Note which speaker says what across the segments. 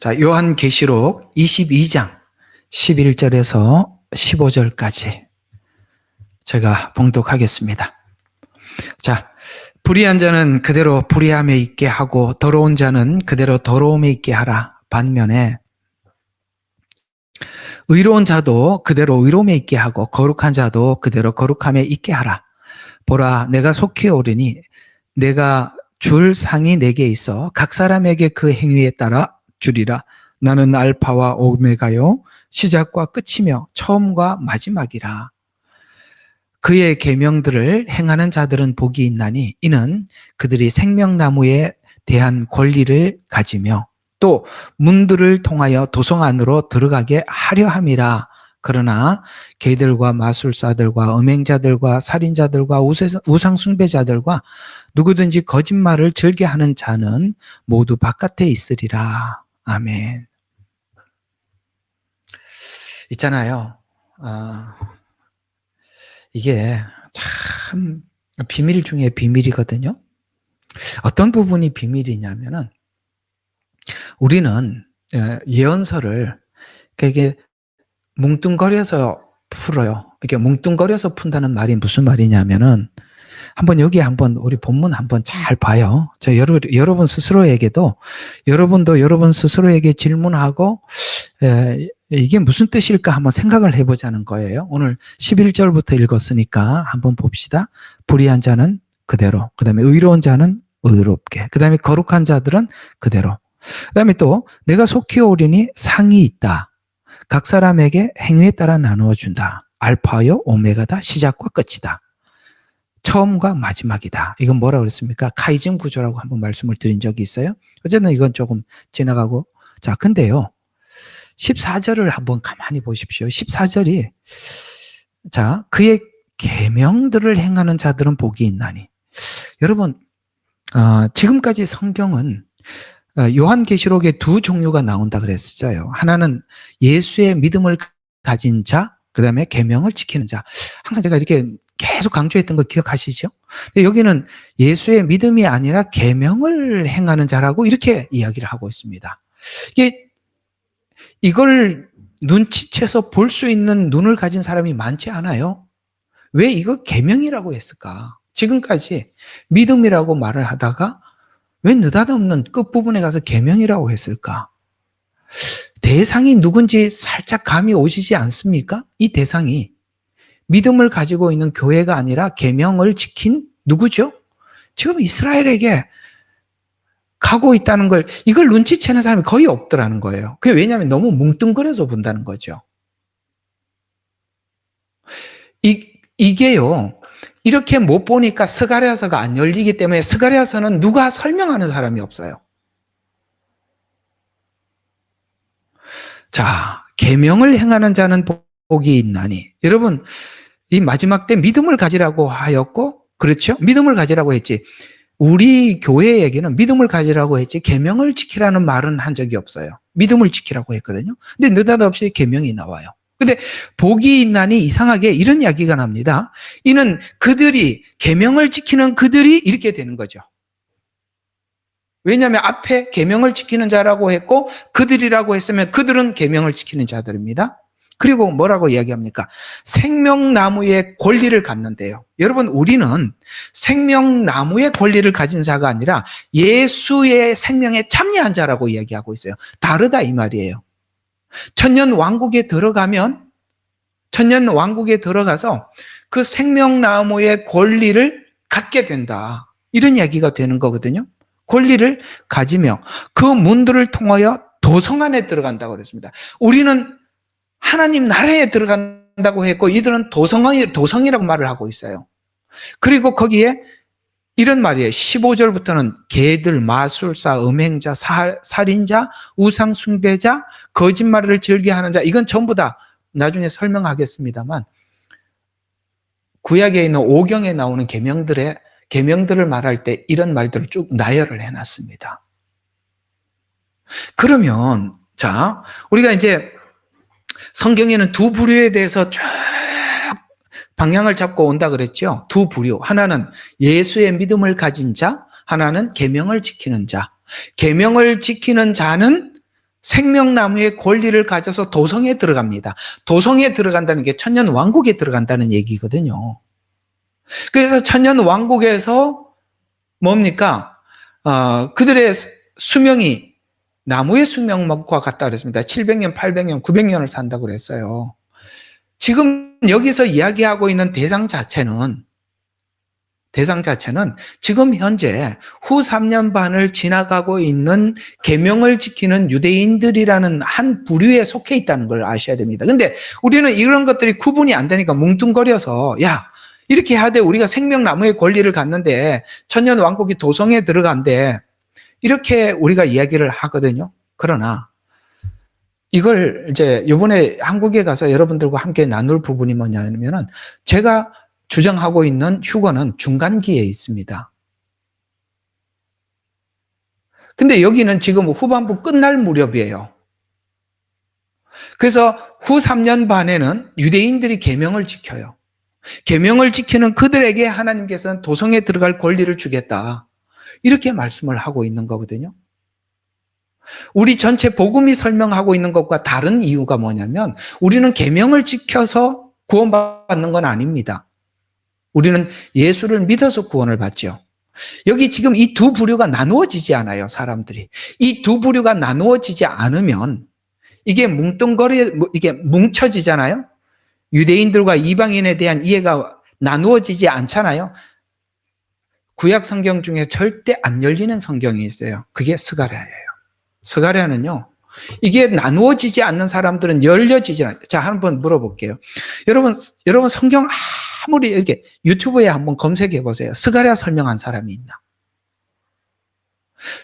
Speaker 1: 자, 요한계시록 22장 11절에서 15절까지 제가 봉독하겠습니다. 자, 불의한 자는 그대로 불의함에 있게 하고 더러운 자는 그대로 더러움에 있게 하라. 반면에 의로운 자도 그대로 의로움에 있게 하고 거룩한 자도 그대로 거룩함에 있게 하라. 보라, 내가 속히 오르니 내가 줄 상이 내게 있어 각 사람에게 그 행위에 따라 주리라. 나는 알파와 오메가요 시작과 끝이며 처음과 마지막이라. 그의 계명들을 행하는 자들은 복이 있나니 이는 그들이 생명나무에 대한 권리를 가지며 또 문들을 통하여 도성 안으로 들어가게 하려 함이라. 그러나 개들과 마술사들과 음행자들과 살인자들과 우상숭배자들과 누구든지 거짓말을 즐겨하는 자는 모두 바깥에 있으리라. 아멘. 있잖아요. 이게 참 비밀 중에 비밀이거든요. 어떤 부분이 비밀이냐면은 우리는 예언서를 이게 뭉뚱거려서 풀어요. 이게 뭉뚱거려서 푼다는 말이 무슨 말이냐면은 한번 우리 본문 한번 잘 봐요. 여러분 스스로에게도 여러분도 여러분 스스로에게 질문하고 이게 무슨 뜻일까 한번 생각을 해보자는 거예요. 오늘 11절부터 읽었으니까 한번 봅시다. 불의한 자는 그대로, 그 다음에 의로운 자는 의롭게, 그 다음에 거룩한 자들은 그대로, 그 다음에 또 내가 속히 오리니 상이 있다. 각 사람에게 행위에 따라 나누어 준다. 알파요 오메가다. 시작과 끝이다. 처음과 마지막이다. 이건 뭐라고 그랬습니까? 카이즘 구조라고 한번 말씀을 드린 적이 있어요. 어쨌든 이건 조금 지나가고. 자, 근데요 14절을 한번 가만히 보십시오. 14절이 자, 그의 계명들을 행하는 자들은 복이 있나니. 여러분 지금까지 성경은 요한계시록에 두 종류가 나온다 그랬어요. 하나는 예수의 믿음을 가진 자, 그 다음에 계명을 지키는 자. 항상 제가 이렇게 계속 강조했던 거 기억하시죠? 근데 여기는 예수의 믿음이 아니라 계명을 행하는 자라고 이렇게 이야기를 하고 있습니다. 이걸 눈치채서 볼 수 있는 눈을 가진 사람이 많지 않아요. 왜 이거 계명이라고 했을까? 지금까지 믿음이라고 말을 하다가 왜 느닷없는 끝부분에 가서 계명이라고 했을까? 대상이 누군지 살짝 감이 오시지 않습니까? 이 대상이 믿음을 가지고 있는 교회가 아니라 계명을 지킨 누구죠? 지금 이스라엘에게 가고 있다는 걸, 이걸 눈치채는 사람이 거의 없더라는 거예요. 그게 왜냐하면 너무 뭉뚱그려서 본다는 거죠. 이게요, 이렇게 못 보니까 스가랴서가 안 열리기 때문에 스가랴서는 누가 설명하는 사람이 없어요. 자, 계명을 행하는 자는 복이 있나니. 여러분, 이 마지막 때 믿음을 가지라고 하였고, 그렇죠? 믿음을 가지라고 했지. 우리 교회에게는 믿음을 가지라고 했지 계명을 지키라는 말은 한 적이 없어요. 믿음을 지키라고 했거든요. 근데 느닷없이 계명이 나와요. 근데 복이 있나니 이상하게 이런 이야기가 납니다. 이는 그들이 계명을 지키는 그들이 이렇게 되는 거죠. 왜냐하면 앞에 계명을 지키는 자라고 했고 그들이라고 했으면 그들은 계명을 지키는 자들입니다. 그리고 뭐라고 이야기합니까? 생명나무의 권리를 갖는데요. 여러분, 우리는 생명나무의 권리를 가진 자가 아니라 예수의 생명에 참여한 자라고 이야기하고 있어요. 다르다 이 말이에요. 천년 왕국에 들어가서 그 생명나무의 권리를 갖게 된다. 이런 이야기가 되는 거거든요. 권리를 가지며 그 문들을 통하여 도성 안에 들어간다고 그랬습니다. 우리는 하나님 나라에 들어간다고 했고 이들은 도성이라고 말을 하고 있어요. 그리고 거기에 이런 말이에요. 15절부터는 개들, 마술사, 음행자, 살인자, 우상숭배자, 거짓말을 즐겨하는 자, 이건 전부 다 나중에 설명하겠습니다만 구약에 있는 오경에 나오는 계명들을 말할 때 이런 말들을 쭉 나열을 해놨습니다. 그러면 자, 우리가 이제 성경에는 두 부류에 대해서 쭉 방향을 잡고 온다 그랬죠. 두 부류. 하나는 예수의 믿음을 가진 자, 하나는 계명을 지키는 자. 계명을 지키는 자는 생명나무의 권리를 가져서 도성에 들어갑니다. 도성에 들어간다는 게 천년왕국에 들어간다는 얘기거든요. 그래서 천년왕국에서 뭡니까? 그들의 수명이 나무의 수명과 같다 그랬습니다. 700년, 800년, 900년을 산다고 그랬어요. 지금 여기서 이야기하고 있는 대상 자체는 지금 현재 후 3년 반을 지나가고 있는 계명을 지키는 유대인들이라는 한 부류에 속해 있다는 걸 아셔야 됩니다. 근데 우리는 이런 것들이 구분이 안 되니까 뭉뚱거려서 야, 이렇게 하되 우리가 생명나무의 권리를 갖는데 천년왕국이 도성에 들어간대. 이렇게 우리가 이야기를 하거든요. 그러나 이걸 이제 이번에 한국에 가서 여러분들과 함께 나눌 부분이 뭐냐면은 제가 주장하고 있는 휴거는 중간기에 있습니다. 근데 여기는 지금 후반부 끝날 무렵이에요. 그래서 후 3년 반에는 유대인들이 계명을 지켜요. 계명을 지키는 그들에게 하나님께서는 도성에 들어갈 권리를 주겠다. 이렇게 말씀을 하고 있는 거거든요. 우리 전체 복음이 설명하고 있는 것과 다른 이유가 뭐냐면 우리는 계명을 지켜서 구원받는 건 아닙니다. 우리는 예수를 믿어서 구원을 받죠. 여기 지금 이 두 부류가 나누어지지 않아요, 사람들이. 이 두 부류가 나누어지지 않으면 이게 이게 뭉쳐지잖아요. 유대인들과 이방인에 대한 이해가 나누어지지 않잖아요. 구약 성경 중에 절대 안 열리는 성경이 있어요. 그게 스가랴예요. 스가랴는요, 이게 나누어지지 않는 사람들은 열려지지 않아요. 자, 한번 물어볼게요. 여러분 성경 아무리 이렇게 유튜브에 한번 검색해 보세요. 스가랴 설명한 사람이 있나?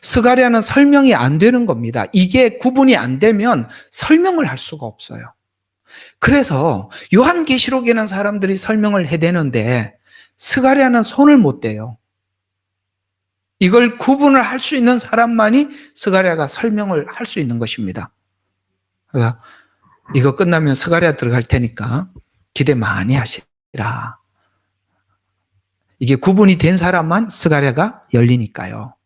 Speaker 1: 스가랴는 설명이 안 되는 겁니다. 이게 구분이 안 되면 설명을 할 수가 없어요. 그래서 요한계시록에는 사람들이 설명을 해대는데 스가랴는 손을 못 대요. 이걸 구분을 할 수 있는 사람만이 스가랴가 설명을 할 수 있는 것입니다. 그래서 이거 끝나면 스가랴 들어갈 테니까 기대 많이 하시라. 이게 구분이 된 사람만 스가랴가 열리니까요.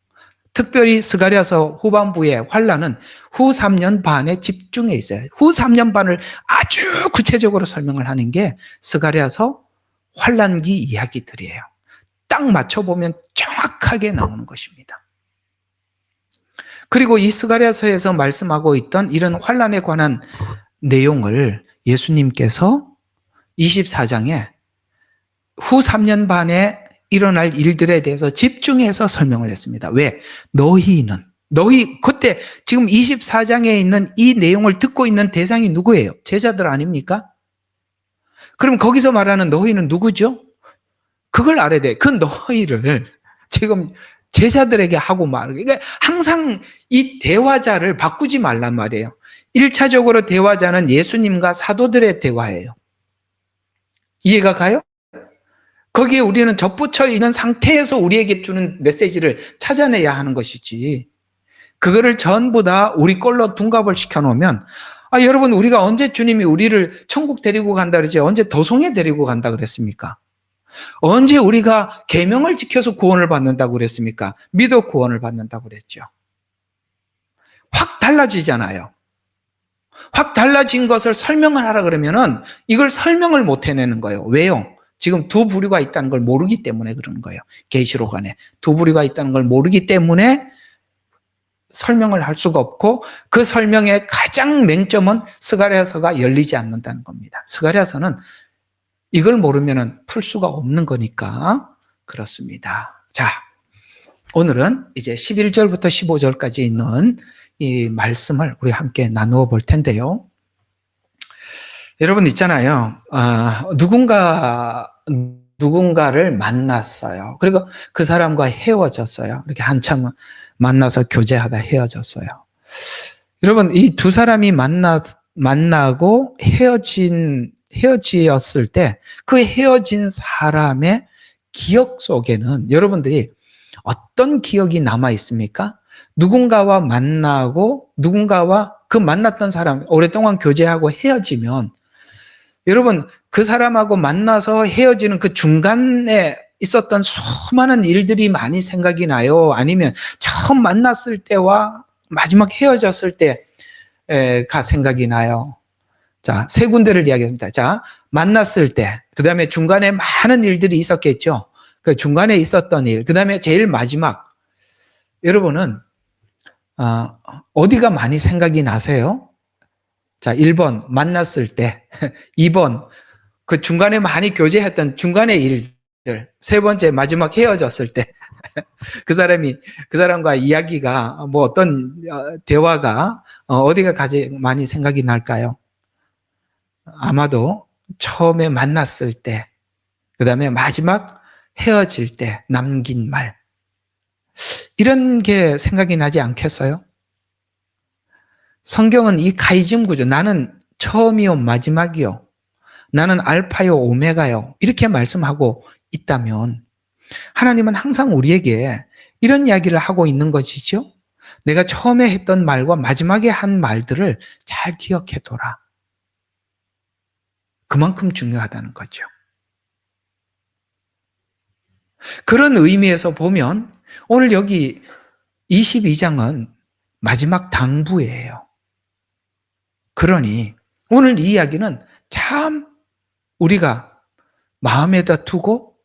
Speaker 1: 특별히 스가랴서 후반부의 환란은 후 3년 반에 집중해 있어요. 후 3년 반을 아주 구체적으로 설명을 하는 게 스가랴서 환란기 이야기들이에요. 딱 맞춰보면 정확하게 나오는 것입니다. 그리고 이 스가랴서에서 말씀하고 있던 이런 환란에 관한 내용을 예수님께서 24장에 후 3년 반에 일어날 일들에 대해서 집중해서 설명을 했습니다. 왜? 그때 지금 24장에 있는 이 내용을 듣고 있는 대상이 누구예요? 제자들 아닙니까? 그럼 거기서 말하는 너희는 누구죠? 그걸 알아야 돼. 그 너희를 지금 제자들에게 하고 말하는. 그러니까 항상 이 대화자를 바꾸지 말란 말이에요. 1차적으로 대화자는 예수님과 사도들의 대화예요. 이해가 가요? 거기에 우리는 접붙여 있는 상태에서 우리에게 주는 메시지를 찾아내야 하는 것이지. 그거를 전부 다 우리 걸로 둔갑을 시켜놓으면 여러분 우리가 언제 주님이 우리를 천국 데리고 간다 그러지 언제 도성에 데리고 간다 그랬습니까? 언제 우리가 계명을 지켜서 구원을 받는다고 그랬습니까? 믿어 구원을 받는다고 그랬죠. 확 달라지잖아요. 확 달라진 것을 설명을 하라 그러면은 이걸 설명을 못 해내는 거예요. 왜요? 지금 두 부류가 있다는 걸 모르기 때문에 그러는 거예요. 계시록 안에 두 부류가 있다는 걸 모르기 때문에 설명을 할 수가 없고 그 설명의 가장 맹점은 스가랴서가 열리지 않는다는 겁니다. 스가랴서는 이걸 모르면 풀 수가 없는 거니까 그렇습니다. 자, 오늘은 이제 11절부터 15절까지 있는 이 말씀을 우리 함께 나누어 볼 텐데요. 여러분 있잖아요. 누군가를 만났어요. 그리고 그 사람과 헤어졌어요. 이렇게 한참 만나서 교제하다 헤어졌어요. 여러분 이 두 사람이 만나고 헤어지었을 때 그 헤어진 사람의 기억 속에는 여러분들이 어떤 기억이 남아 있습니까? 누군가와 만나고 누군가와 그 만났던 사람 오랫동안 교제하고 헤어지면 여러분 그 사람하고 만나서 헤어지는 그 중간에 있었던 수많은 일들이 많이 생각이 나요? 아니면 처음 만났을 때와 마지막 헤어졌을 때 가 생각이 나요. 자, 세 군데를 이야기합니다. 자, 만났을 때, 그 다음에 중간에 많은 일들이 있었겠죠. 그 중간에 있었던 일, 그 다음에 제일 마지막. 여러분은 어디가 많이 생각이 나세요? 자, 1번 만났을 때, 2번 그 중간에 많이 교제했던 중간의 일들, 세 번째 마지막 헤어졌을 때 그 사람과 이야기가 뭐 어떤 대화가 어디가 가장 많이 생각이 날까요? 아마도 처음에 만났을 때, 그 다음에 마지막 헤어질 때 남긴 말, 이런 게 생각이 나지 않겠어요? 성경은 이 카이즘 구조, 나는 처음이요 마지막이요, 나는 알파요 오메가요, 이렇게 말씀하고 있다면 하나님은 항상 우리에게 이런 이야기를 하고 있는 것이죠. 내가 처음에 했던 말과 마지막에 한 말들을 잘 기억해둬라. 그만큼 중요하다는 거죠. 그런 의미에서 보면 오늘 여기 22장은 마지막 당부예요. 그러니 오늘 이 이야기는 참 우리가 마음에다 두고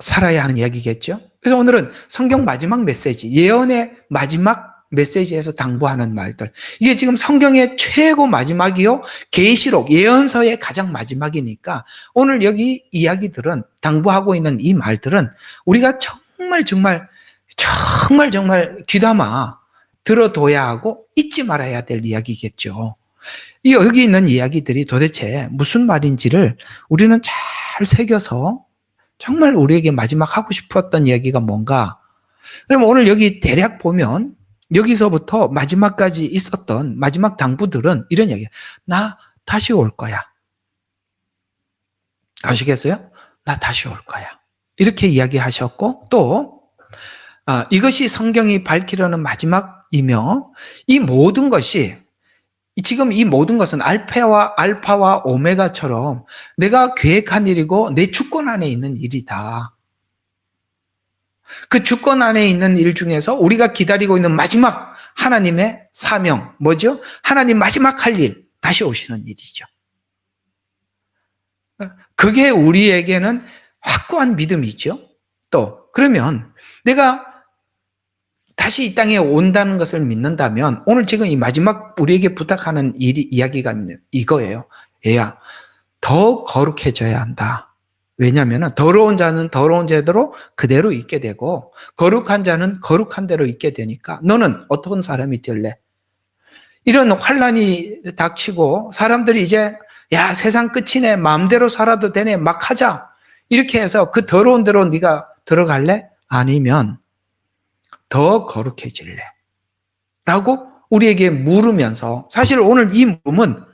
Speaker 1: 살아야 하는 이야기겠죠. 그래서 오늘은 성경 마지막 메시지, 예언의 마지막 메시지에서 당부하는 말들, 이게 지금 성경의 최고 마지막이요, 계시록 예언서의 가장 마지막이니까 오늘 여기 이야기들은, 당부하고 있는 이 말들은 우리가 정말 귀담아 들어둬야 하고 잊지 말아야 될 이야기겠죠. 여기 있는 이야기들이 도대체 무슨 말인지를 우리는 잘 새겨서 정말 우리에게 마지막 하고 싶었던 이야기가 뭔가. 그럼 오늘 여기 대략 보면 여기서부터 마지막까지 있었던 마지막 당부들은 이런 이야기예요. 나 다시 올 거야. 아시겠어요? 나 다시 올 거야. 이렇게 이야기하셨고, 또 이것이 성경이 밝히려는 마지막이며, 이 모든 것이, 지금 이 모든 것은 알파와 오메가처럼 내가 계획한 일이고 내 주권 안에 있는 일이다. 그 주권 안에 있는 일 중에서 우리가 기다리고 있는 마지막 하나님의 사명, 뭐죠? 하나님 마지막 할 일, 다시 오시는 일이죠. 그게 우리에게는 확고한 믿음이죠. 또 그러면 내가 다시 이 땅에 온다는 것을 믿는다면 오늘 지금 이 마지막 우리에게 부탁하는 이야기가 이거예요. 얘야, 더 거룩해져야 한다. 왜냐하면 더러운 자는 더러운 죄대로 그대로 있게 되고 거룩한 자는 거룩한 대로 있게 되니까 너는 어떤 사람이 될래? 이런 환란이 닥치고 사람들이 이제 야, 세상 끝이네, 마음대로 살아도 되네, 막 하자, 이렇게 해서 그 더러운 대로 네가 들어갈래? 아니면 더 거룩해질래? 라고 우리에게 물으면서, 사실 오늘 이 물음은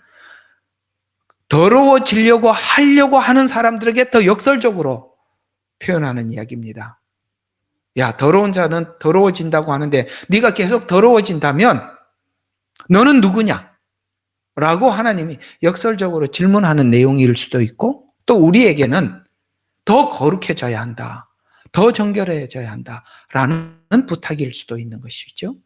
Speaker 1: 더러워지려고 하려고 하는 사람들에게 더 역설적으로 표현하는 이야기입니다. 야, 더러운 자는 더러워진다고 하는데 네가 계속 더러워진다면 너는 누구냐? 라고 하나님이 역설적으로 질문하는 내용일 수도 있고, 또 우리에게는 더 거룩해져야 한다, 더 정결해져야 한다라는 부탁일 수도 있는 것이죠.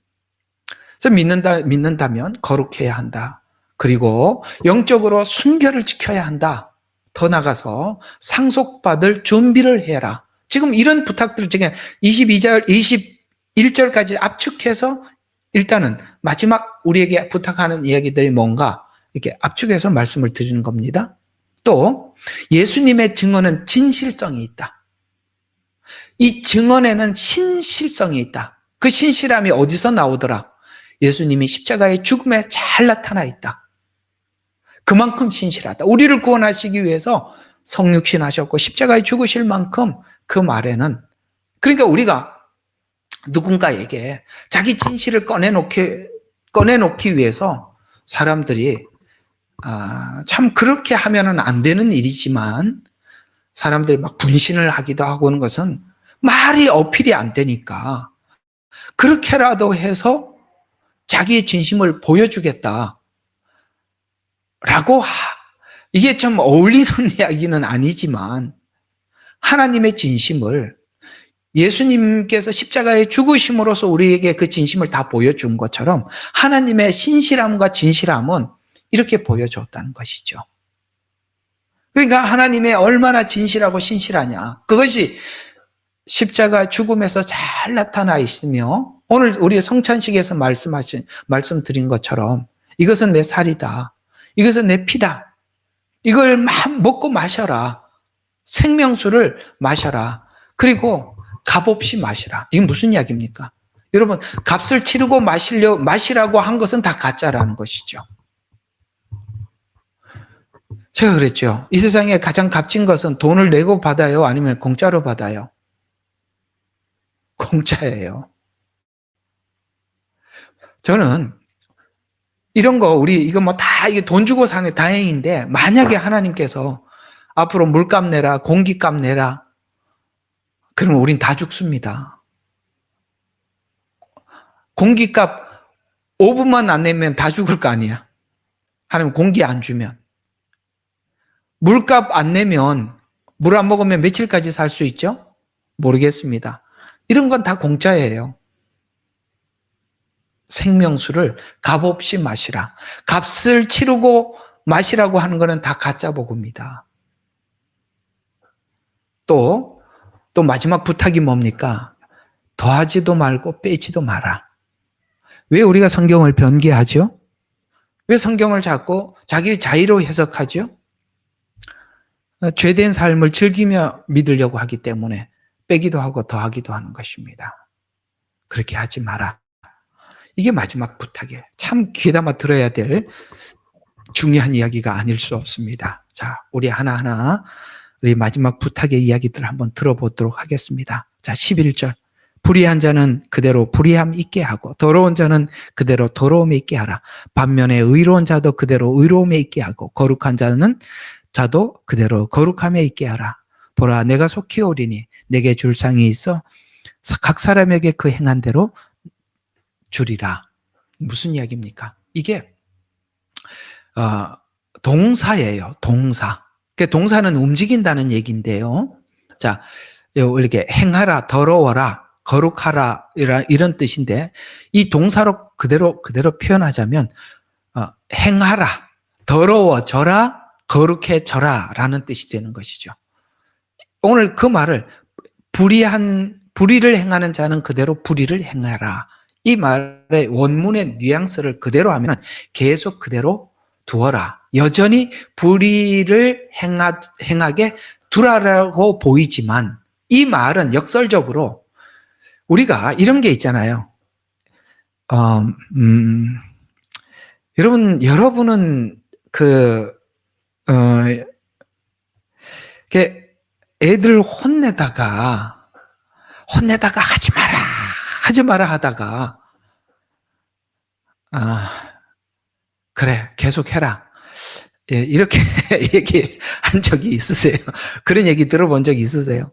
Speaker 1: 그래서 믿는다면 거룩해야 한다. 그리고 영적으로 순결을 지켜야 한다. 더 나가서 상속받을 준비를 해라. 지금 이런 부탁들을 지금 22절, 21절까지 압축해서 일단은 마지막 우리에게 부탁하는 이야기들이 뭔가 이렇게 압축해서 말씀을 드리는 겁니다. 또 예수님의 증언은 진실성이 있다. 이 증언에는 신실성이 있다. 그 신실함이 어디서 나오더라? 예수님이 십자가의 죽음에 잘 나타나 있다. 그만큼 신실하다. 우리를 구원하시기 위해서 성육신하셨고 십자가에 죽으실 만큼 그 말에는, 그러니까 우리가 누군가에게 자기 진실을 꺼내놓기 위해서 사람들이 참 그렇게 하면은 안 되는 일이지만 사람들이 막 분신을 하기도 하고 하는 것은 말이 어필이 안 되니까 그렇게라도 해서 자기의 진심을 보여주겠다 라고, 이게 좀 어울리는 이야기는 아니지만 하나님의 진심을 예수님께서 십자가에 죽으심으로써 우리에게 그 진심을 다 보여준 것처럼 하나님의 신실함과 진실함은 이렇게 보여줬다는 것이죠. 그러니까 하나님의 얼마나 진실하고 신실하냐. 그것이 십자가 죽음에서 잘 나타나 있으며 오늘 우리 성찬식에서 말씀드린 것처럼 이것은 내 살이다. 이것은 내 피다. 이걸 먹고 마셔라. 생명수를 마셔라. 그리고 값없이 마시라. 이게 무슨 이야기입니까? 여러분, 값을 치르고 마시라고 한 것은 다 가짜라는 것이죠. 제가 그랬죠. 이 세상에 가장 값진 것은 돈을 내고 받아요? 아니면 공짜로 받아요? 공짜예요. 저는 이런 거, 이거 뭐 다, 이게 돈 주고 사는 게 다행인데, 만약에 하나님께서 앞으로 물값 내라, 공기값 내라, 그러면 우린 다 죽습니다. 공기값 5분만 안 내면 다 죽을 거 아니야. 하나님 공기 안 주면. 물값 안 내면, 물 안 먹으면 며칠까지 살 수 있죠? 모르겠습니다. 이런 건 다 공짜예요. 생명수를 값없이 마시라. 값을 치르고 마시라고 하는 것은 다 가짜 복음입니다. 또 마지막 부탁이 뭡니까? 더하지도 말고 빼지도 마라. 왜 우리가 성경을 변개하죠? 왜 성경을 자꾸 자기 자의로 해석하죠? 죄된 삶을 즐기며 믿으려고 하기 때문에 빼기도 하고 더하기도 하는 것입니다. 그렇게 하지 마라. 이게 마지막 부탁이에요. 참 귀담아 들어야 될 중요한 이야기가 아닐 수 없습니다. 자, 우리 하나하나 우리 마지막 부탁의 이야기들을 한번 들어보도록 하겠습니다. 자, 11절. 불의한 자는 그대로 불의함 있게 하고 더러운 자는 그대로 더러움에 있게 하라. 반면에 의로운 자도 그대로 의로움에 있게 하고 거룩한 자도 그대로 거룩함에 있게 하라. 보라, 내가 속히 오리니 내게 줄 상이 있어 각 사람에게 그 행한 대로 주리라. 무슨 이야기입니까? 이게 동사예요. 동사. 동사는 움직인다는 얘기인데요. 자, 이렇게 행하라, 더러워라, 거룩하라 이런 뜻인데 이 동사로 그대로 표현하자면 행하라, 더러워져라, 거룩해져라 라는 뜻이 되는 것이죠. 오늘 그 말을 불의를 행하는 자는 그대로 불의를 행하라. 이 말의 원문의 뉘앙스를 그대로 하면 계속 그대로 두어라. 여전히 불의를 행하게 두라라고 보이지만 이 말은 역설적으로 우리가 이런 게 있잖아요. 여러분은 애들 혼내다가 하지 마라 하다가 그래 계속 해라. 예, 이렇게 얘기한 적이 있으세요? 그런 얘기 들어본 적 있으세요?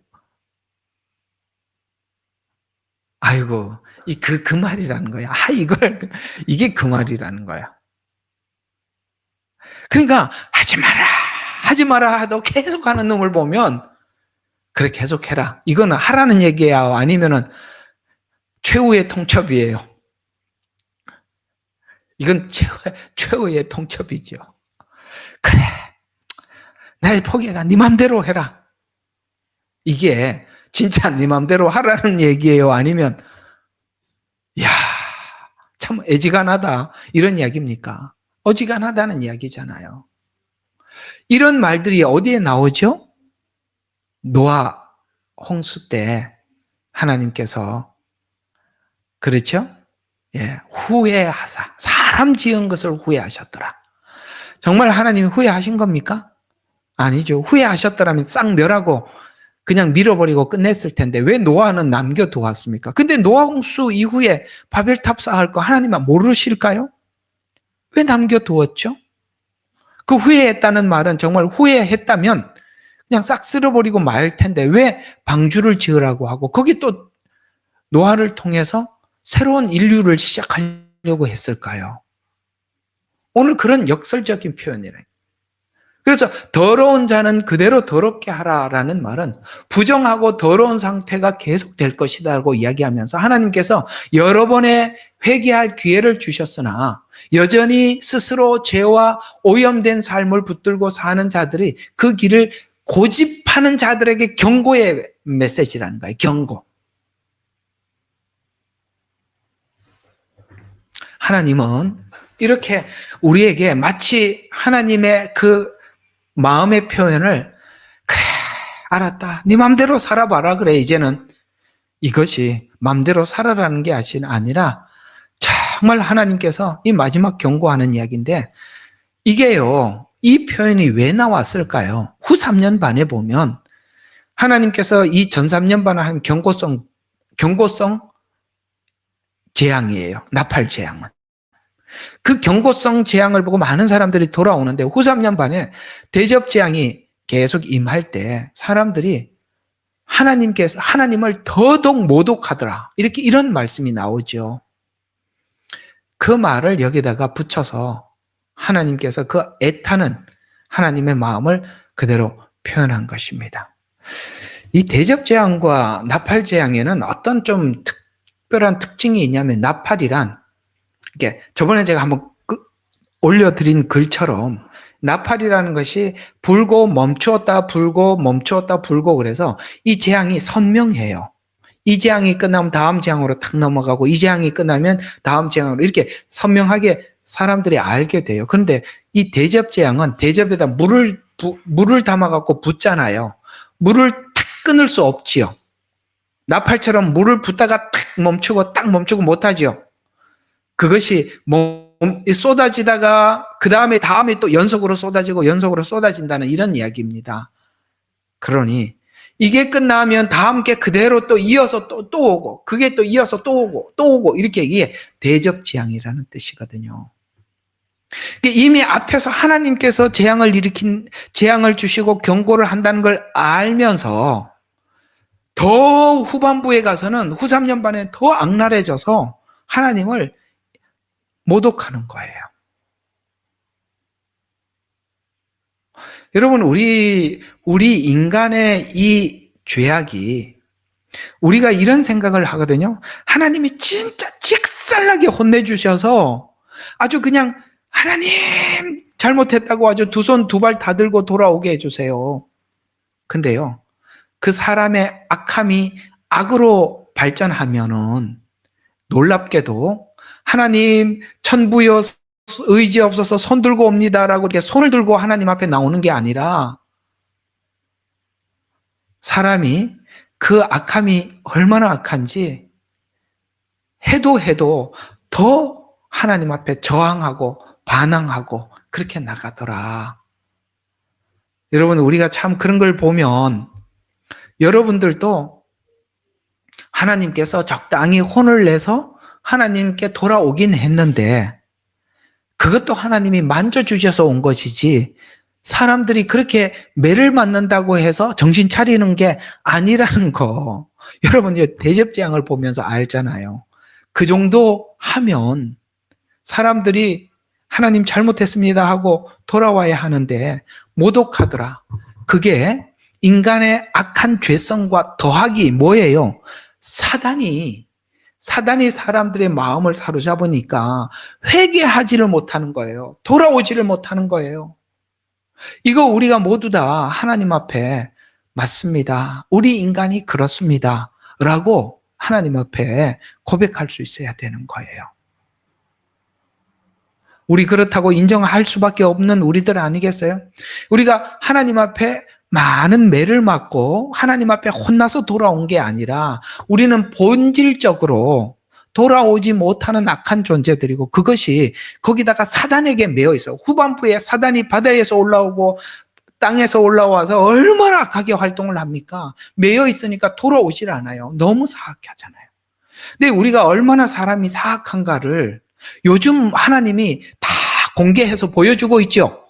Speaker 1: 아이고, 그 말이라는 거야. 이게 그 말이라는 거야. 그러니까 하지 마라 하도 계속 하는 놈을 보면 그래 계속 해라. 이거는 하라는 얘기야. 아니면은 최후의 통첩이에요. 이건 최후의 통첩이죠. 그래, 나 포기해라. 네 맘대로 해라. 이게 진짜 네 맘대로 하라는 얘기예요? 아니면 야, 참 애지간하다 이런 이야기입니까? 어지간하다는 이야기잖아요. 이런 말들이 어디에 나오죠? 노아 홍수 때 하나님께서 그렇죠? 예, 후회하사 사람 지은 것을 후회하셨더라. 정말 하나님이 후회하신 겁니까? 아니죠. 후회하셨더라면 싹 멸하고 그냥 밀어버리고 끝냈을 텐데 왜 노아는 남겨두었습니까? 근데 노아 홍수 이후에 바벨탑 쌓을 거 하나님은 모르실까요? 왜 남겨두었죠? 그 후회했다는 말은 정말 후회했다면 그냥 싹 쓸어버리고 말 텐데 왜 방주를 지으라고 하고 거기 또 노아를 통해서 새로운 인류를 시작하려고 했을까요? 오늘 그런 역설적인 표현이래. 그래서 더러운 자는 그대로 더럽게 하라라는 말은 부정하고 더러운 상태가 계속될 것이다라고 이야기하면서 하나님께서 여러 번의 회개할 기회를 주셨으나 여전히 스스로 죄와 오염된 삶을 붙들고 사는 자들이 그 길을 고집하는 자들에게 경고의 메시지라는 거예요. 경고. 하나님은 이렇게 우리에게 마치 하나님의 그 마음의 표현을 그래 알았다 네 맘대로 살아봐라 그래 이제는 이것이 맘대로 살아라는 게 아니라 정말 하나님께서 이 마지막 경고하는 이야기인데 이게요 이 표현이 왜 나왔을까요? 후 3년 반에 보면 하나님께서 이 전 3년 반에 한 경고성 재앙이에요. 나팔 재앙은. 그 경고성 재앙을 보고 많은 사람들이 돌아오는데 후 3년 반에 대접 재앙이 계속 임할 때 사람들이 하나님을 더더욱 모독하더라. 이런 말씀이 나오죠. 그 말을 여기다가 붙여서 하나님께서 그 애타는 하나님의 마음을 그대로 표현한 것입니다. 이 대접 재앙과 나팔 재앙에는 어떤 좀 특별한 특징이 있냐면 나팔이란 이게 저번에 제가 한번 올려드린 글처럼 나팔이라는 것이 불고 멈추었다 불고 멈추었다 불고 그래서 이 재앙이 선명해요. 이 재앙이 끝나면 다음 재앙으로 탁 넘어가고 이 재앙이 끝나면 다음 재앙으로 이렇게 선명하게 사람들이 알게 돼요. 그런데 이 대접 재앙은 대접에다 물을 담아갖고 붓잖아요. 물을 탁 끊을 수 없지요. 나팔처럼 물을 붓다가 탁 멈추고 딱 멈추고 못하지요. 그것이 쏟아지다가 그 다음에 또 연속으로 쏟아지고 연속으로 쏟아진다는 이런 이야기입니다. 그러니 이게 끝나면 다음 게 그대로 또 이어서 또 오고 그게 또 이어서 또 오고 이렇게 이게 대접 재앙이라는 뜻이거든요. 이미 앞에서 하나님께서 재앙을 주시고 경고를 한다는 걸 알면서 더 후반부에 가서는 후 3년 반에 더 악랄해져서 하나님을 모독하는 거예요. 여러분 우리 인간의 이 죄악이 우리가 이런 생각을 하거든요. 하나님이 진짜 직살나게 혼내주셔서 아주 그냥 하나님 잘못했다고 아주 두 손 두 발 다 들고 돌아오게 해주세요. 근데요 그 사람의 악함이 악으로 발전하면은 놀랍게도 하나님 천부여 의지 없어서 손 들고 옵니다라고 이렇게 손을 들고 하나님 앞에 나오는 게 아니라 사람이 그 악함이 얼마나 악한지 해도 더 하나님 앞에 저항하고 반항하고 그렇게 나가더라. 여러분 우리가 참 그런 걸 보면 여러분들도 하나님께서 적당히 혼을 내서 하나님께 돌아오긴 했는데 그것도 하나님이 만져주셔서 온 것이지 사람들이 그렇게 매를 맞는다고 해서 정신 차리는 게 아니라는 거 여러분 대접재앙을 보면서 알잖아요. 그 정도 하면 사람들이 하나님 잘못했습니다 하고 돌아와야 하는데 모독하더라. 그게 인간의 악한 죄성과 더하기 뭐예요? 사단이 사람들의 마음을 사로잡으니까 회개하지를 못하는 거예요. 돌아오지를 못하는 거예요. 이거 우리가 모두 다 하나님 앞에 맞습니다. 우리 인간이 그렇습니다. 라고 하나님 앞에 고백할 수 있어야 되는 거예요. 우리 그렇다고 인정할 수밖에 없는 우리들 아니겠어요? 우리가 하나님 앞에 많은 매를 맞고 하나님 앞에 혼나서 돌아온 게 아니라 우리는 본질적으로 돌아오지 못하는 악한 존재들이고 그것이 거기다가 사단에게 매여 있어. 후반부에 사단이 바다에서 올라오고 땅에서 올라와서 얼마나 악하게 활동을 합니까? 매여 있으니까 돌아오질 않아요. 너무 사악하잖아요. 근데 우리가 얼마나 사람이 사악한가를 요즘 하나님이 다 공개해서 보여주고 있죠.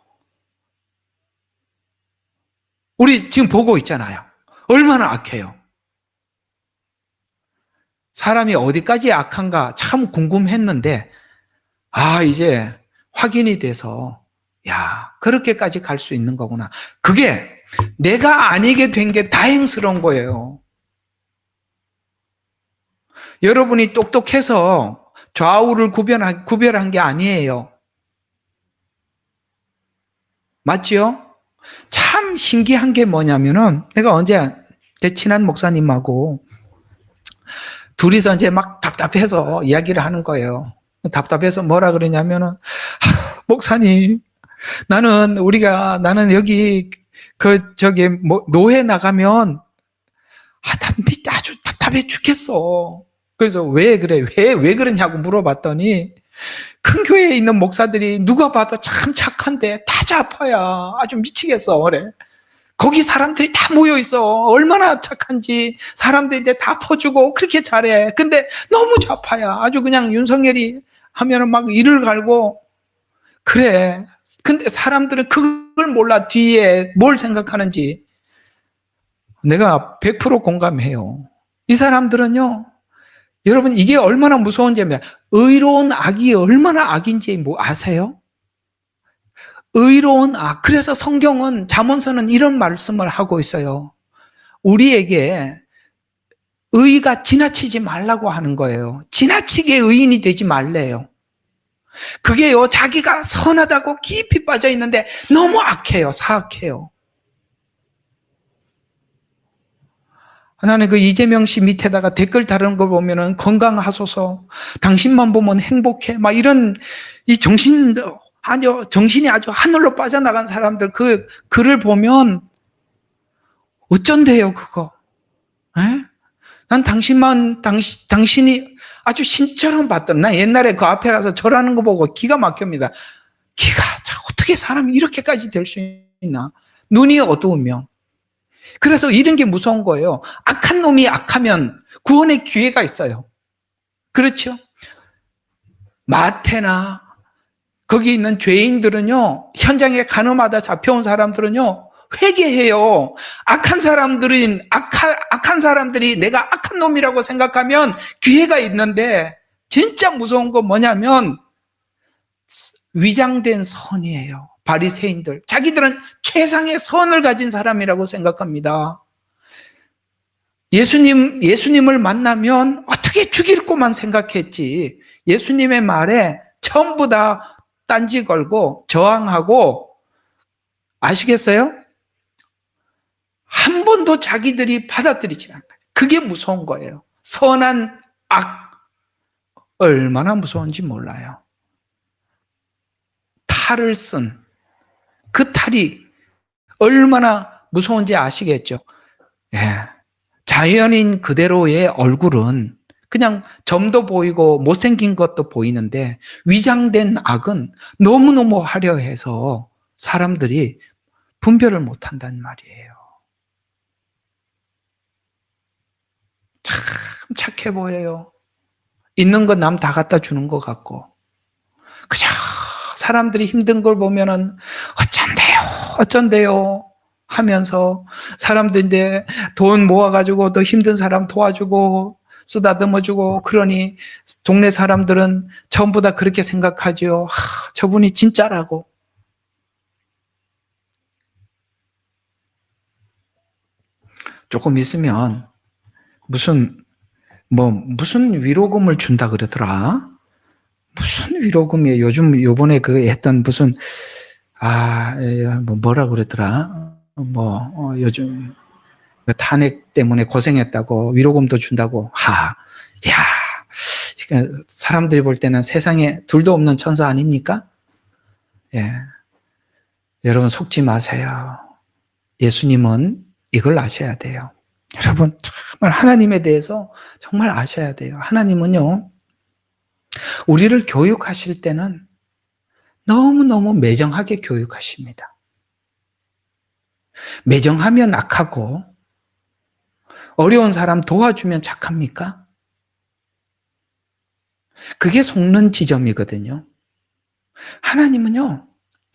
Speaker 1: 우리 지금 보고 있잖아요. 얼마나 악해요. 사람이 어디까지 악한가 참 궁금했는데 이제 확인이 돼서 야, 그렇게까지 갈 수 있는 거구나. 그게 내가 아니게 된 게 다행스러운 거예요. 여러분이 똑똑해서 좌우를 구별한 게 아니에요. 맞지요? 참 신기한 게 뭐냐면은 내가 언제 제 친한 목사님하고 둘이서 이제 막 답답해서 이야기를 하는 거예요. 답답해서 뭐라 그러냐면은 목사님, 나는 여기 뭐 노회 나가면 아주 답답해 죽겠어. 그래서 왜 그래? 왜 그러냐고 물어봤더니 큰 교회에 있는 목사들이 누가 봐도 참 착한데 다 좌파야. 아주 미치겠어. 그래. 거기 사람들이 다 모여 있어. 얼마나 착한지 사람들인데 다 퍼주고 그렇게 잘해. 근데 너무 좌파야. 아주 그냥 윤석열이 하면은 막 이를 갈고 그래. 근데 사람들은 그걸 몰라. 뒤에 뭘 생각하는지. 내가 100% 공감해요. 이 사람들은요. 여러분 이게 얼마나 무서운지 의로운 악이 얼마나 악인지 뭐 아세요? 의로운 악. 그래서 성경은 잠언서는 이런 말씀을 하고 있어요. 우리에게 의가 지나치지 말라고 하는 거예요. 지나치게 의인이 되지 말래요. 그게요, 자기가 선하다고 깊이 빠져 있는데 너무 악해요. 사악해요. 나는 그 이재명 씨 밑에다가 댓글 다루는 거 보면은 건강하소서, 당신만 보면 행복해, 막 이런 이 정신이 아주 하늘로 빠져나간 사람들 그 글을 보면 어쩐대요, 그거. 에? 난 당신이 아주 신처럼 봤던, 나 옛날에 그 앞에 가서 절하는 거 보고 기가 막힙니다. 어떻게 사람이 이렇게까지 될 수 있나? 눈이 어두우면. 그래서 이런 게 무서운 거예요. 악한 놈이 악하면 구원의 기회가 있어요. 그렇죠? 마태나 거기 있는 죄인들은요, 현장에 간음하다 잡혀온 사람들은요, 회개해요. 악한 사람들이 내가 악한 놈이라고 생각하면 기회가 있는데, 진짜 무서운 건 뭐냐면, 위장된 선이에요. 바리새인들. 자기들은 최상의 선을 가진 사람이라고 생각합니다. 예수님을 만나면 어떻게 죽일 것만 생각했지. 예수님의 말에 전부 다 딴지 걸고 저항하고, 아시겠어요? 한 번도 자기들이 받아들이지 않아요. 그게 무서운 거예요. 선한 악. 얼마나 무서운지 몰라요. 탈을 쓴 그 탈이 얼마나 무서운지 아시겠죠? 예. 자연인 그대로의 얼굴은 그냥 점도 보이고 못생긴 것도 보이는데 위장된 악은 너무너무 화려해서 사람들이 분별을 못한단 말이에요. 참 착해 보여요. 있는 건 남 다 갖다 주는 것 같고, 그저 사람들이 힘든 걸 보면은 어쩐대요 하면서, 사람들인데 돈 모아가지고 더 힘든 사람 도와주고 쓰다듬어주고, 그러니 동네 사람들은 전부 다 그렇게 생각하죠. 저분이 진짜라고. 조금 있으면 무슨 위로금을 준다 그러더라. 무슨 위로금이에요? 요번에 했던 무슨, 뭐라 그랬더라? 요즘 탄핵 때문에 고생했다고 위로금도 준다고. 야, 그러니까 사람들이 볼 때는 세상에 둘도 없는 천사 아닙니까? 예. 여러분 속지 마세요. 예수님은 이걸 아셔야 돼요. 여러분 정말 하나님에 대해서 정말 아셔야 돼요. 하나님은요, 우리를 교육하실 때는 너무너무 매정하게 교육하십니다. 매정하면 악하고 어려운 사람 도와주면 착합니까? 그게 속는 지점이거든요. 하나님은요,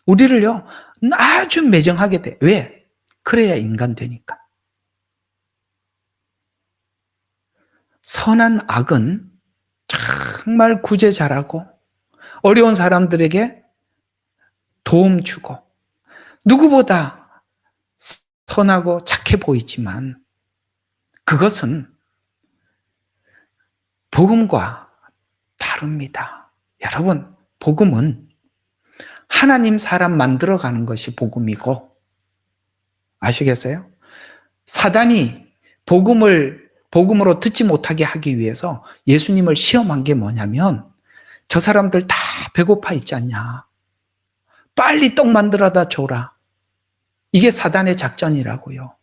Speaker 1: 우리를요 아주 매정하게 돼. 왜? 그래야 인간 되니까. 선한 악은 정말 구제 잘하고 어려운 사람들에게 도움 주고 누구보다 선하고 착해 보이지만 그것은 복음과 다릅니다. 여러분, 복음은 하나님 사람 만들어가는 것이 복음이고, 아시겠어요? 사단이 복음으로 듣지 못하게 하기 위해서 예수님을 시험한 게 뭐냐면, 저 사람들 다 배고파 있지 않냐. 빨리 떡 만들어다 줘라. 이게 사단의 작전이라고요.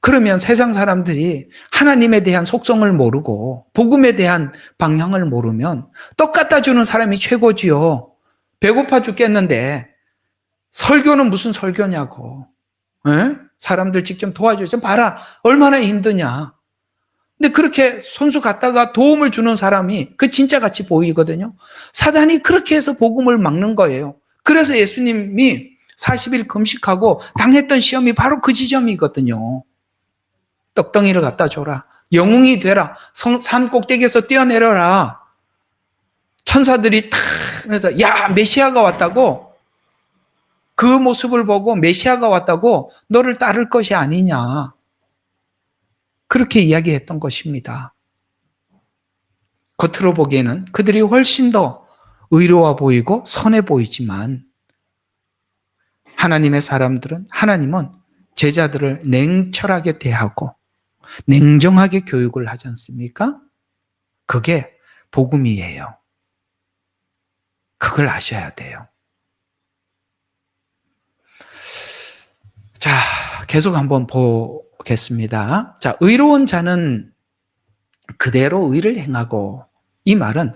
Speaker 1: 그러면 세상 사람들이 하나님에 대한 속성을 모르고 복음에 대한 방향을 모르면 떡 갖다 주는 사람이 최고지요. 배고파 죽겠는데 설교는 무슨 설교냐고. 에? 사람들 직접 도와주죠. 봐라 얼마나 힘드냐. 근데 그렇게 손수 갖다가 도움을 주는 사람이 그 진짜 같이 보이거든요. 사단이 그렇게 해서 복음을 막는 거예요. 그래서 예수님이 40일 금식하고 당했던 시험이 바로 그 지점이거든요. 떡덩이를 갖다 줘라. 영웅이 되라. 산 꼭대기에서 뛰어내려라. 천사들이 탁 그래서 야 메시아가 왔다고, 그 모습을 보고 메시아가 왔다고 너를 따를 것이 아니냐. 그렇게 이야기했던 것입니다. 겉으로 보기에는 그들이 훨씬 더 의로워 보이고 선해 보이지만 하나님은 제자들을 냉철하게 대하고 냉정하게 교육을 하지 않습니까? 그게 복음이에요. 그걸 아셔야 돼요. 자, 계속 한번 보겠습니다. 자, 의로운 자는 그대로 의를 행하고, 이 말은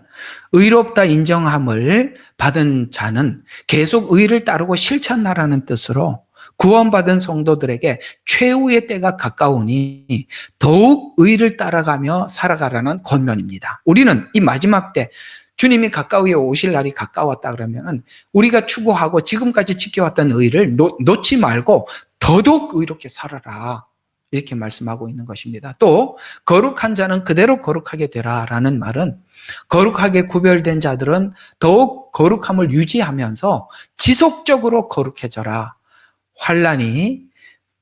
Speaker 1: 의롭다 인정함을 받은 자는 계속 의를 따르고 실천하라는 뜻으로 구원받은 성도들에게 최후의 때가 가까우니 더욱 의를 따라가며 살아가라는 권면입니다. 우리는 이 마지막 때 주님이 가까이 오실 날이 가까웠다 그러면 우리가 추구하고 지금까지 지켜왔던 의를 놓지 말고 더더욱 의롭게 살아라. 이렇게 말씀하고 있는 것입니다. 또 거룩한 자는 그대로 거룩하게 되라라는 말은 거룩하게 구별된 자들은 더욱 거룩함을 유지하면서 지속적으로 거룩해져라. 환난이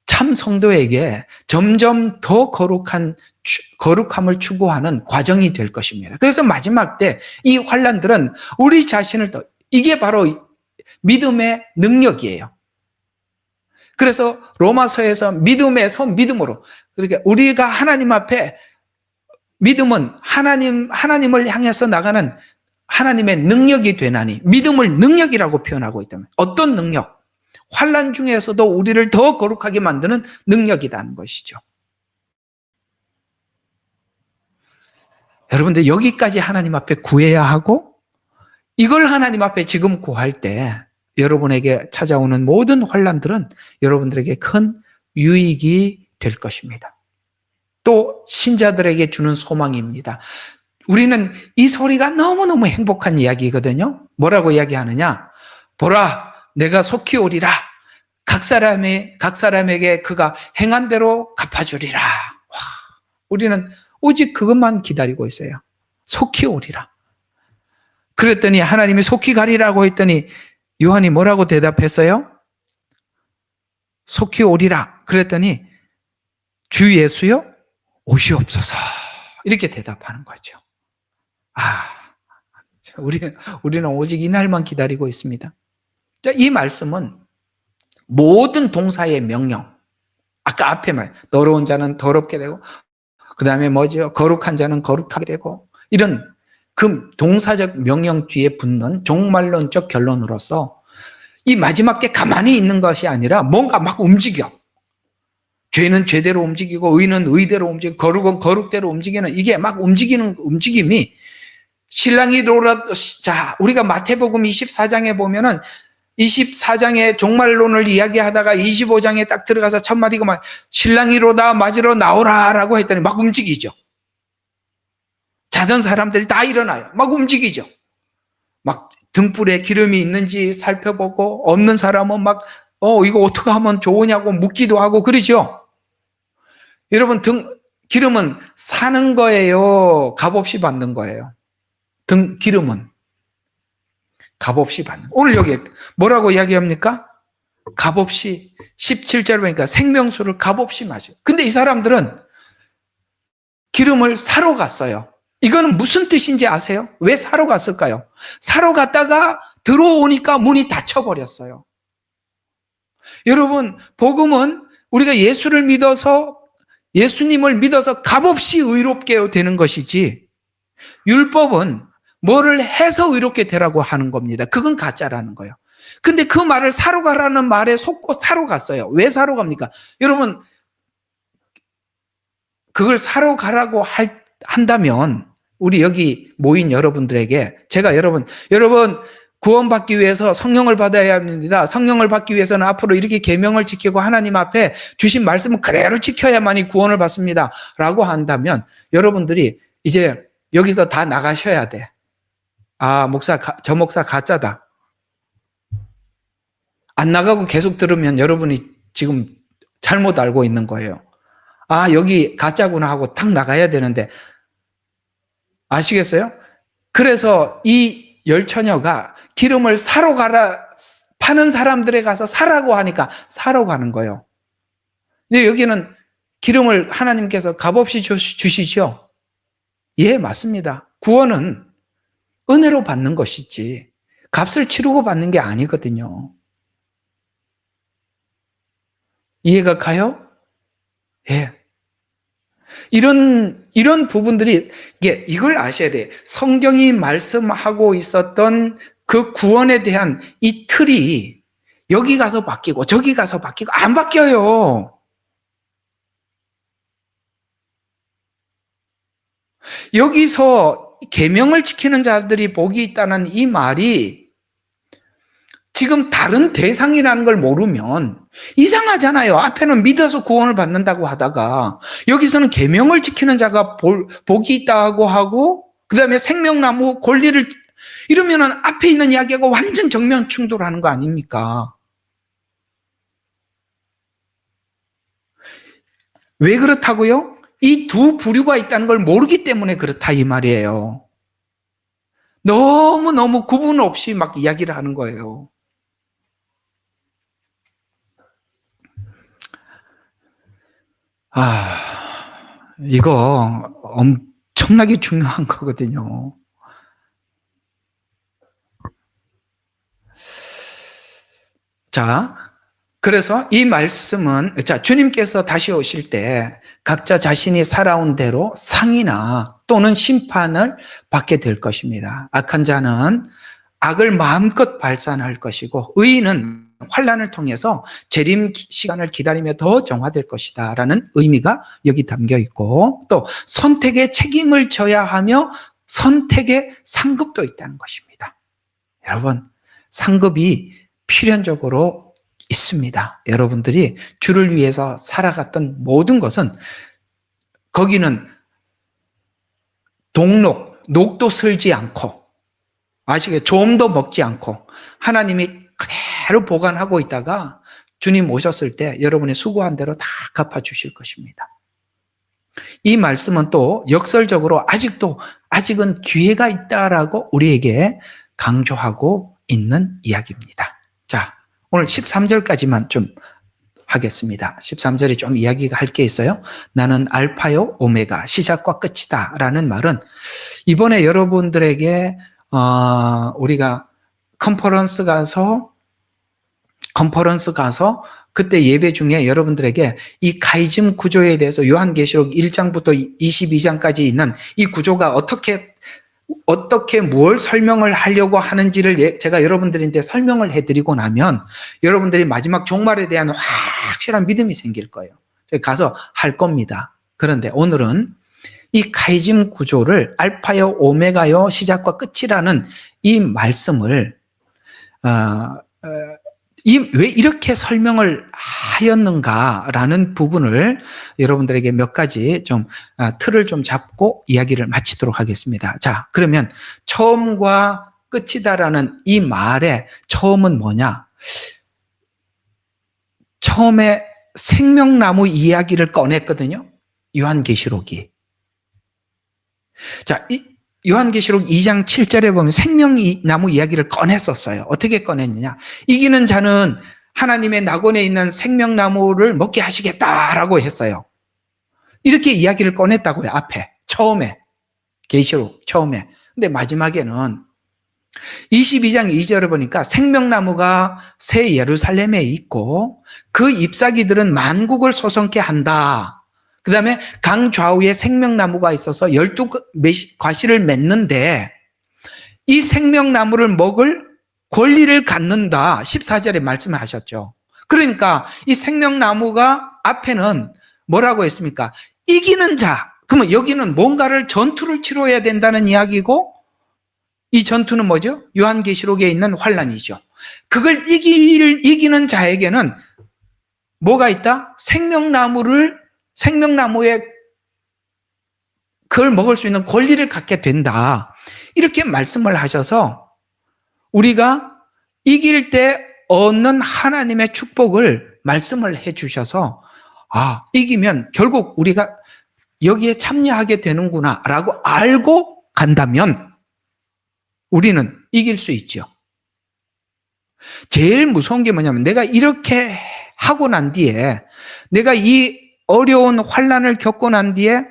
Speaker 1: 참 성도에게 점점 더 거룩함을 추구하는 과정이 될 것입니다. 그래서 마지막 때 이 환난들은 우리 자신을 이게 바로 믿음의 능력이에요. 그래서 로마서에서 믿음에서 믿음으로, 그러니까 우리가 하나님 앞에 믿음은 하나님을 향해서 나가는 하나님의 능력이 되나니, 믿음을 능력이라고 표현하고 있다면 어떤 능력? 환난 중에서도 우리를 더 거룩하게 만드는 능력이라는 것이죠. 여러분들 여기까지 하나님 앞에 구해야 하고, 이걸 하나님 앞에 지금 구할 때 여러분에게 찾아오는 모든 환난들은 여러분들에게 큰 유익이 될 것입니다. 또 신자들에게 주는 소망입니다. 우리는 이 소리가 너무너무 행복한 이야기거든요. 뭐라고 이야기하느냐? 보라, 내가 속히 오리라. 각 사람에게 그가 행한 대로 갚아주리라. 와, 우리는 오직 그것만 기다리고 있어요. 속히 오리라. 그랬더니 하나님이 속히 가리라고 했더니 요한이 뭐라고 대답했어요? 속히 오리라. 그랬더니 주 예수여 오시옵소서. 이렇게 대답하는 거죠. 우리는 오직 이 날만 기다리고 있습니다. 이 말씀은 모든 동사의 명령, 아까 앞에 말, 더러운 자는 더럽게 되고, 그 다음에 뭐죠? 거룩한 자는 거룩하게 되고, 이런 그 동사적 명령 뒤에 붙는 종말론적 결론으로서 이 마지막 때 가만히 있는 것이 아니라 뭔가 막 움직여. 죄는 죄대로 움직이고 의는 의대로 움직이고 거룩은 거룩대로 움직이는, 이게 막 움직이는 움직임이 신랑이 자, 우리가 마태복음 24장에 보면은 24장의 종말론을 이야기하다가 25장에 딱 들어가서 첫 마디가 막 신랑이로다 맞으러 나오라라고 했더니 막 움직이죠. 자던 사람들이 다 일어나요. 막 움직이죠. 막 등불에 기름이 있는지 살펴보고 없는 사람은 막 이거 어떻게 하면 좋으냐고 묻기도 하고 그러죠. 여러분, 기름은 사는 거예요? 값없이 받는 거예요? 기름은 값없이 받는. 오늘 여기 뭐라고 이야기합니까? 값없이 17절에 보니까 생명수를 값없이 마셔. 근데 이 사람들은 기름을 사러 갔어요. 이거는 무슨 뜻인지 아세요? 왜 사러 갔을까요? 사러 갔다가 들어오니까 문이 닫혀버렸어요. 여러분, 복음은 우리가 예수님을 믿어서 값없이 의롭게 되는 것이지, 율법은 뭐를 해서 의롭게 되라고 하는 겁니다. 그건 가짜라는 거예요. 근데 그 말을 사러 가라는 말에 속고 사러 갔어요. 왜 사러 갑니까? 여러분, 그걸 사러 가라고 한다면 우리 여기 모인 여러분들에게 제가 여러분 구원받기 위해서 성령을 받아야 합니다. 성령을 받기 위해서는 앞으로 이렇게 계명을 지키고 하나님 앞에 주신 말씀을 그대로 지켜야만이 구원을 받습니다. 라고 한다면 여러분들이 이제 여기서 다 나가셔야 돼. 아, 저 목사 가짜다. 안 나가고 계속 들으면 여러분이 지금 잘못 알고 있는 거예요. 아, 여기 가짜구나 하고 탁 나가야 되는데, 아시겠어요? 그래서 이 열처녀가 기름을 사러 가라, 파는 사람들에 가서 사라고 하니까 사러 가는 거예요. 근데 여기는 기름을 하나님께서 값없이 주시죠? 예, 맞습니다. 구원은 은혜로 받는 것이지 값을 치르고 받는 게 아니거든요. 이해가 가요? 예. 이런 부분들이, 이걸 아셔야 돼요. 성경이 말씀하고 있었던 그 구원에 대한 이 틀이 여기 가서 바뀌고 저기 가서 바뀌고 안 바뀌어요. 여기서 계명을 지키는 자들이 복이 있다는 이 말이 지금 다른 대상이라는 걸 모르면 이상하잖아요. 앞에는 믿어서 구원을 받는다고 하다가 여기서는 계명을 지키는 자가 복이 있다고 하고 그다음에 생명나무 권리를 이러면은 앞에 있는 이야기하고 완전 정면 충돌하는 거 아닙니까? 왜 그렇다고요? 이 두 부류가 있다는 걸 모르기 때문에 그렇다 이 말이에요. 너무너무 구분 없이 막 이야기를 하는 거예요. 이거 엄청나게 중요한 거거든요. 자, 그래서 이 말씀은, 주님께서 다시 오실 때 각자 자신이 살아온 대로 상이나 또는 심판을 받게 될 것입니다. 악한 자는 악을 마음껏 발산할 것이고 의인은 환난을 통해서 재림 시간을 기다리며 더 정화될 것이다 라는 의미가 여기 담겨 있고, 또 선택의 책임을 져야 하며 선택의 상급도 있다는 것입니다. 여러분, 상급이 필연적으로 있습니다. 여러분들이 주를 위해서 살아갔던 모든 것은, 거기는 녹도 슬지 않고, 아시겠죠? 좀도 먹지 않고 하나님이 그대로 보관하고 있다가 주님 오셨을 때 여러분의 수고한 대로 다 갚아주실 것입니다. 이 말씀은 또 역설적으로 아직은 기회가 있다라고 우리에게 강조하고 있는 이야기입니다. 자, 오늘 13절까지만 좀 하겠습니다. 13절에 좀 이야기가 할 게 있어요. 나는 알파요 오메가 시작과 끝이다 라는 말은 이번에 여러분들에게 우리가 컨퍼런스 가서 그때 예배 중에 여러분들에게 이 카이즘 구조에 대해서 요한계시록 1장부터 22장까지 있는 이 구조가 어떻게 뭘 설명을 하려고 하는지를 제가 여러분들한테 설명을 해드리고 나면 여러분들이 마지막 종말에 대한 확실한 믿음이 생길 거예요. 제가 가서 할 겁니다. 그런데 오늘은 이 카이즘 구조를 알파요 오메가요 시작과 끝이라는 이 말씀을 왜 이렇게 설명을 하였는가라는 부분을 여러분들에게 몇 가지 좀 틀을 좀 잡고 이야기를 마치도록 하겠습니다. 자, 그러면 처음과 끝이다라는 이 말의 처음은 뭐냐? 처음에 생명나무 이야기를 꺼냈거든요. 요한계시록이. 자, 요한계시록 2장 7절에 보면 생명나무 이야기를 꺼냈었어요. 어떻게 꺼냈느냐? 이기는 자는 하나님의 낙원에 있는 생명나무를 먹게 하시겠다라고 했어요. 이렇게 이야기를 꺼냈다고요. 앞에 처음에 계시록 처음에. 근데 마지막에는 22장 2절을 보니까 생명나무가 새 예루살렘에 있고 그 잎사귀들은 만국을 소성케 한다. 그 다음에 강 좌우에 생명나무가 있어서 12과실을 맺는데 이 생명나무를 먹을 권리를 갖는다. 14절에 말씀하셨죠. 그러니까 이 생명나무가 앞에는 뭐라고 했습니까? 이기는 자. 그러면 여기는 뭔가를 전투를 치러야 된다는 이야기고 이 전투는 뭐죠? 요한계시록에 있는 환란이죠. 그걸 이기는 자에게는 뭐가 있다? 생명나무에 그걸 먹을 수 있는 권리를 갖게 된다. 이렇게 말씀을 하셔서 우리가 이길 때 얻는 하나님의 축복을 말씀을 해 주셔서 이기면 결국 우리가 여기에 참여하게 되는구나 라고 알고 간다면 우리는 이길 수 있죠. 제일 무서운 게 뭐냐면 내가 이렇게 하고 난 뒤에 내가 이 어려운 환난을 겪고 난 뒤에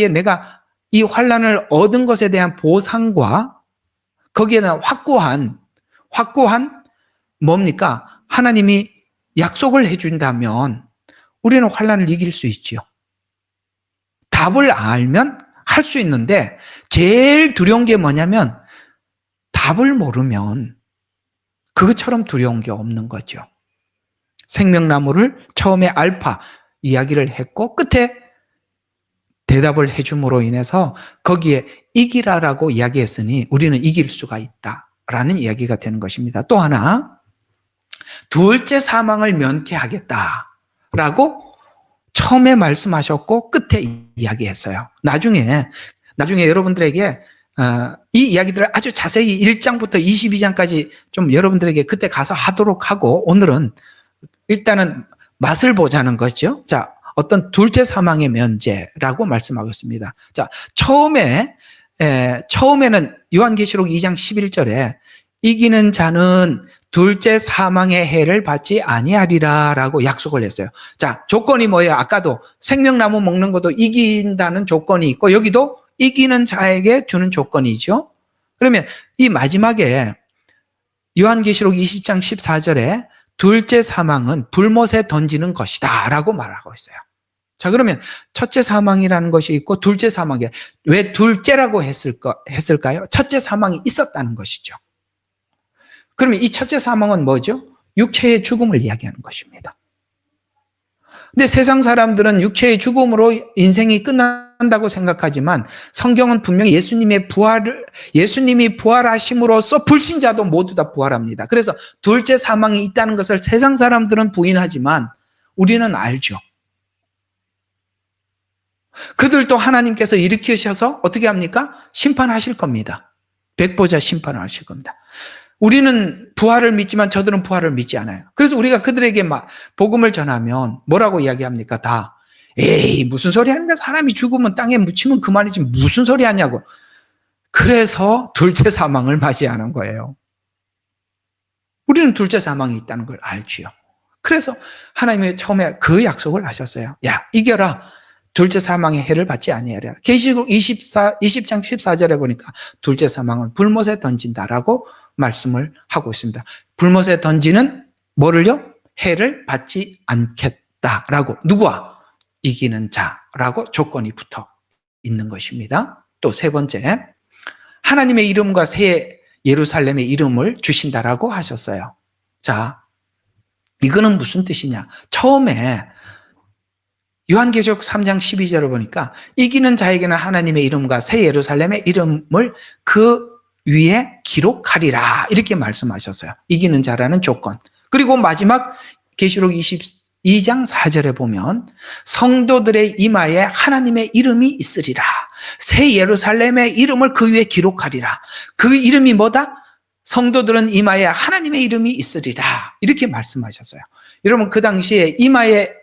Speaker 1: 내가 이 환난을 얻은 것에 대한 보상과 거기에는 확고한 뭡니까? 하나님이 약속을 해준다면 우리는 환난을 이길 수 있지요. 답을 알면 할 수 있는데 제일 두려운 게 뭐냐면 답을 모르면 그것처럼 두려운 게 없는 거죠. 생명나무를 처음에 알파 이야기를 했고 끝에 대답을 해줌으로 인해서 거기에 이기라라고 이야기했으니 우리는 이길 수가 있다라는 이야기가 되는 것입니다. 또 하나, 둘째 사망을 면케하겠다라고 처음에 말씀하셨고 끝에 이야기했어요. 나중에 여러분들에게 이 이야기들을 아주 자세히 1장부터 22장까지 좀 여러분들에게 그때 가서 하도록 하고 오늘은 일단은 맛을 보자는 거죠. 자, 어떤 둘째 사망의 면제라고 말씀하고 있습니다. 자, 처음에는 요한계시록 2장 11절에 이기는 자는 둘째 사망의 해를 받지 아니하리라라고 약속을 했어요. 자, 조건이 뭐예요? 아까도 생명나무 먹는 것도 이긴다는 조건이 있고 여기도 이기는 자에게 주는 조건이죠. 그러면 이 마지막에 요한계시록 20장 14절에 둘째 사망은 불못에 던지는 것이다 라고 말하고 있어요. 자, 그러면 첫째 사망이라는 것이 있고 둘째 사망이 왜 둘째라고 했을까요? 첫째 사망이 있었다는 것이죠. 그러면 이 첫째 사망은 뭐죠? 육체의 죽음을 이야기하는 것입니다. 근데 세상 사람들은 육체의 죽음으로 인생이 끝난다고 생각하지만 성경은 분명히 예수님이 부활하심으로써 불신자도 모두 다 부활합니다. 그래서 둘째 사망이 있다는 것을 세상 사람들은 부인하지만 우리는 알죠. 그들도 하나님께서 일으키셔서 어떻게 합니까? 심판하실 겁니다. 백보자 심판을 하실 겁니다. 우리는 부활을 믿지만 저들은 부활을 믿지 않아요. 그래서 우리가 그들에게 복음을 전하면 뭐라고 이야기합니까? 다 에이 무슨 소리 하는 거야? 사람이 죽으면 땅에 묻히면 그만이지 무슨 소리 하냐고. 그래서 둘째 사망을 맞이하는 거예요. 우리는 둘째 사망이 있다는 걸 알지요. 그래서 하나님이 처음에 그 약속을 하셨어요. 야, 이겨라. 둘째 사망의 해를 받지 아니하리라. 계시록 20장 14절에 보니까 둘째 사망은 불못에 던진다라고 말씀을 하고 있습니다. 불못에 던지는 뭐를요? 해를 받지 않겠다라고. 누구와? 이기는 자라고 조건이 붙어 있는 것입니다. 또 세 번째, 하나님의 이름과 새 예루살렘의 이름을 주신다라고 하셨어요. 자, 이거는 무슨 뜻이냐? 처음에 요한계시록 3장 12절을 보니까 이기는 자에게는 하나님의 이름과 새 예루살렘의 이름을 그 위에 기록하리라 이렇게 말씀하셨어요. 이기는 자라는 조건. 그리고 마지막 계시록 22장 4절에 보면 성도들의 이마에 하나님의 이름이 있으리라. 새 예루살렘의 이름을 그 위에 기록하리라. 그 이름이 뭐다? 성도들은 이마에 하나님의 이름이 있으리라. 이렇게 말씀하셨어요. 여러분 그 당시에 이마에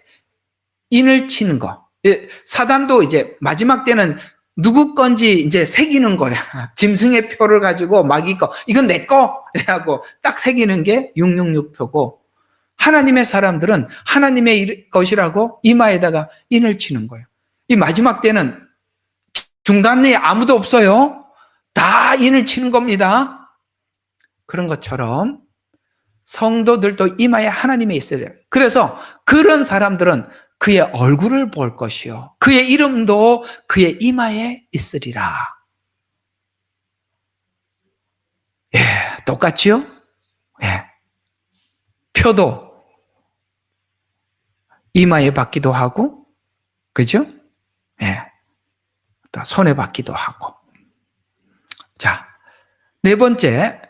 Speaker 1: 인을 치는 거. 사단도 이제 마지막 때는 누구 건지 이제 새기는 거야. 짐승의 표를 가지고 마귀 거, 이건 내 거! 이래하고 딱 새기는 게 666표고, 하나님의 사람들은 하나님의 것이라고 이마에다가 인을 치는 거예요. 이 마지막 때는 중간에 아무도 없어요. 다 인을 치는 겁니다. 그런 것처럼 성도들도 이마에 하나님이 있어요. 그래서 그런 사람들은 그의 얼굴을 볼 것이요, 그의 이름도 그의 이마에 있으리라. 예, 똑같지요? 예. 표도 이마에 받기도 하고, 그죠? 예. 또 손에 받기도 하고. 자, 네 번째,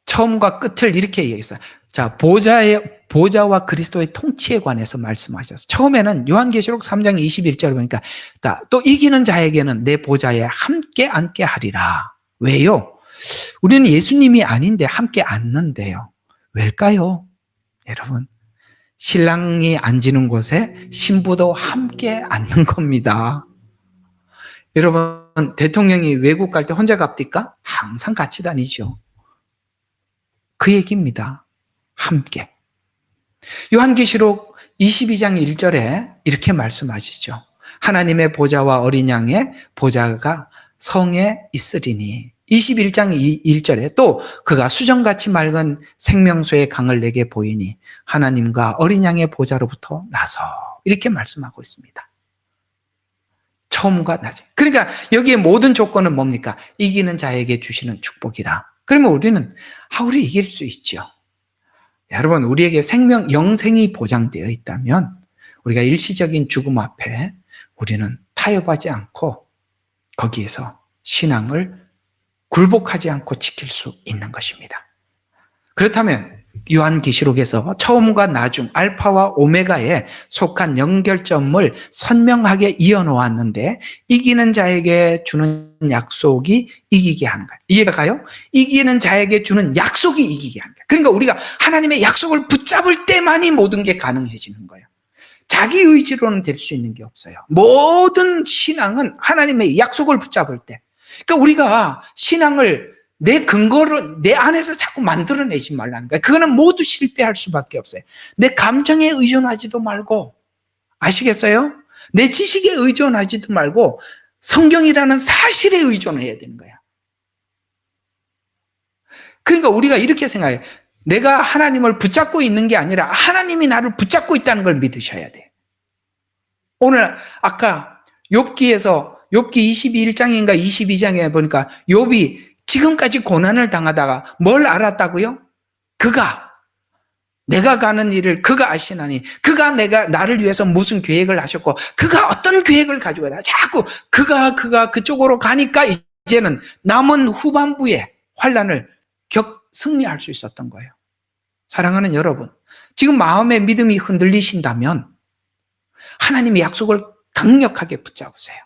Speaker 1: 처음과 끝을 이렇게 얘기했어요. 자, 보좌와 그리스도의 통치에 관해서 말씀하셨어요. 처음에는 요한계시록 3장 21절 보니까 또 이기는 자에게는 내 보좌에 함께 앉게 하리라. 왜요? 우리는 예수님이 아닌데 함께 앉는데요. 왜일까요? 여러분, 신랑이 앉는 곳에 신부도 함께 앉는 겁니다. 여러분, 대통령이 외국 갈 때 혼자 갑니까? 항상 같이 다니죠. 그 얘기입니다. 함께. 요한계시록 22장 1절에 이렇게 말씀하시죠. 하나님의 보좌와 어린 양의 보좌가 성에 있으리니. 21장 1절에 또 그가 수정같이 맑은 생명수의 강을 내게 보이니 하나님과 어린 양의 보좌로부터 나서, 이렇게 말씀하고 있습니다. 처음과 나중. 그러니까 여기에 모든 조건은 뭡니까? 이기는 자에게 주시는 축복이라. 그러면 우리는 우리 이길 수 있죠. 여러분, 우리에게 영생이 보장되어 있다면 우리가 일시적인 죽음 앞에 우리는 타협하지 않고 거기에서 신앙을 굴복하지 않고 지킬 수 있는 것입니다. 그렇다면 요한계시록에서 처음과 나중, 알파와 오메가에 속한 연결점을 선명하게 이어놓았는데 이기는 자에게 주는 약속이 이기게 하는 거예요. 이해가 가요? 이기는 자에게 주는 약속이 이기게 하는 거예요. 그러니까 우리가 하나님의 약속을 붙잡을 때만이 모든 게 가능해지는 거예요. 자기 의지로는 될 수 있는 게 없어요. 모든 신앙은 하나님의 약속을 붙잡을 때. 그러니까 우리가 신앙을 내 근거를 내 안에서 자꾸 만들어내지 말라는 거예요. 그거는 모두 실패할 수밖에 없어요. 내 감정에 의존하지도 말고, 아시겠어요? 내 지식에 의존하지도 말고 성경이라는 사실에 의존해야 되는 거야. 그러니까 우리가 이렇게 생각해요. 내가 하나님을 붙잡고 있는 게 아니라 하나님이 나를 붙잡고 있다는 걸 믿으셔야 돼. 오늘 아까 욥기에서 욥기 21장인가 22장에 보니까 욥이 지금까지 고난을 당하다가 뭘 알았다고요? 내가 가는 일을 그가 아시나니, 그가 나를 위해서 무슨 계획을 하셨고, 그가 어떤 계획을 가지고 있다. 자꾸 그가 그쪽으로 가니까 이제는 남은 후반부에 환난을 승리할 수 있었던 거예요. 사랑하는 여러분, 지금 마음의 믿음이 흔들리신다면 하나님의 약속을 강력하게 붙잡으세요.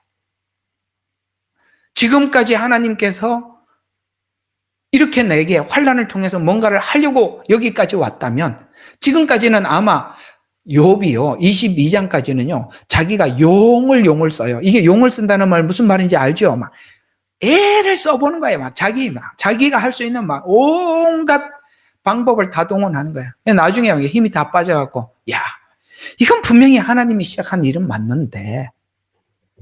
Speaker 1: 지금까지 하나님께서 이렇게 내게 환난을 통해서 뭔가를 하려고 여기까지 왔다면, 지금까지는 아마 욥이요 22장까지는요 자기가 용을 써요. 이게 용을 쓴다는 말 무슨 말인지 알죠? 막 애를 써보는 거예요. 자기가 할 수 있는 온갖 방법을 다 동원하는 거예요. 나중에 힘이 다 빠져갖고, 이건 분명히 하나님이 시작한 일은 맞는데,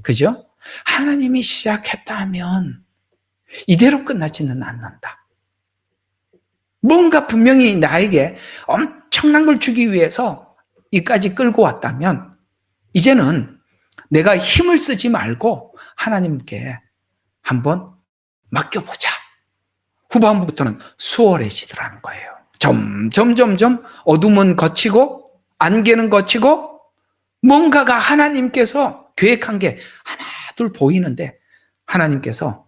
Speaker 1: 그죠? 하나님이 시작했다면 이대로 끝나지는 않는다. 뭔가 분명히 나에게 엄청난 걸 주기 위해서 이까지 끌고 왔다면 이제는 내가 힘을 쓰지 말고 하나님께 한번 맡겨보자. 후반부부터는 수월해지더라는 거예요. 점점 어둠은 거치고 안개는 거치고 뭔가가 하나님께서 계획한 게 하나 둘 보이는데 하나님께서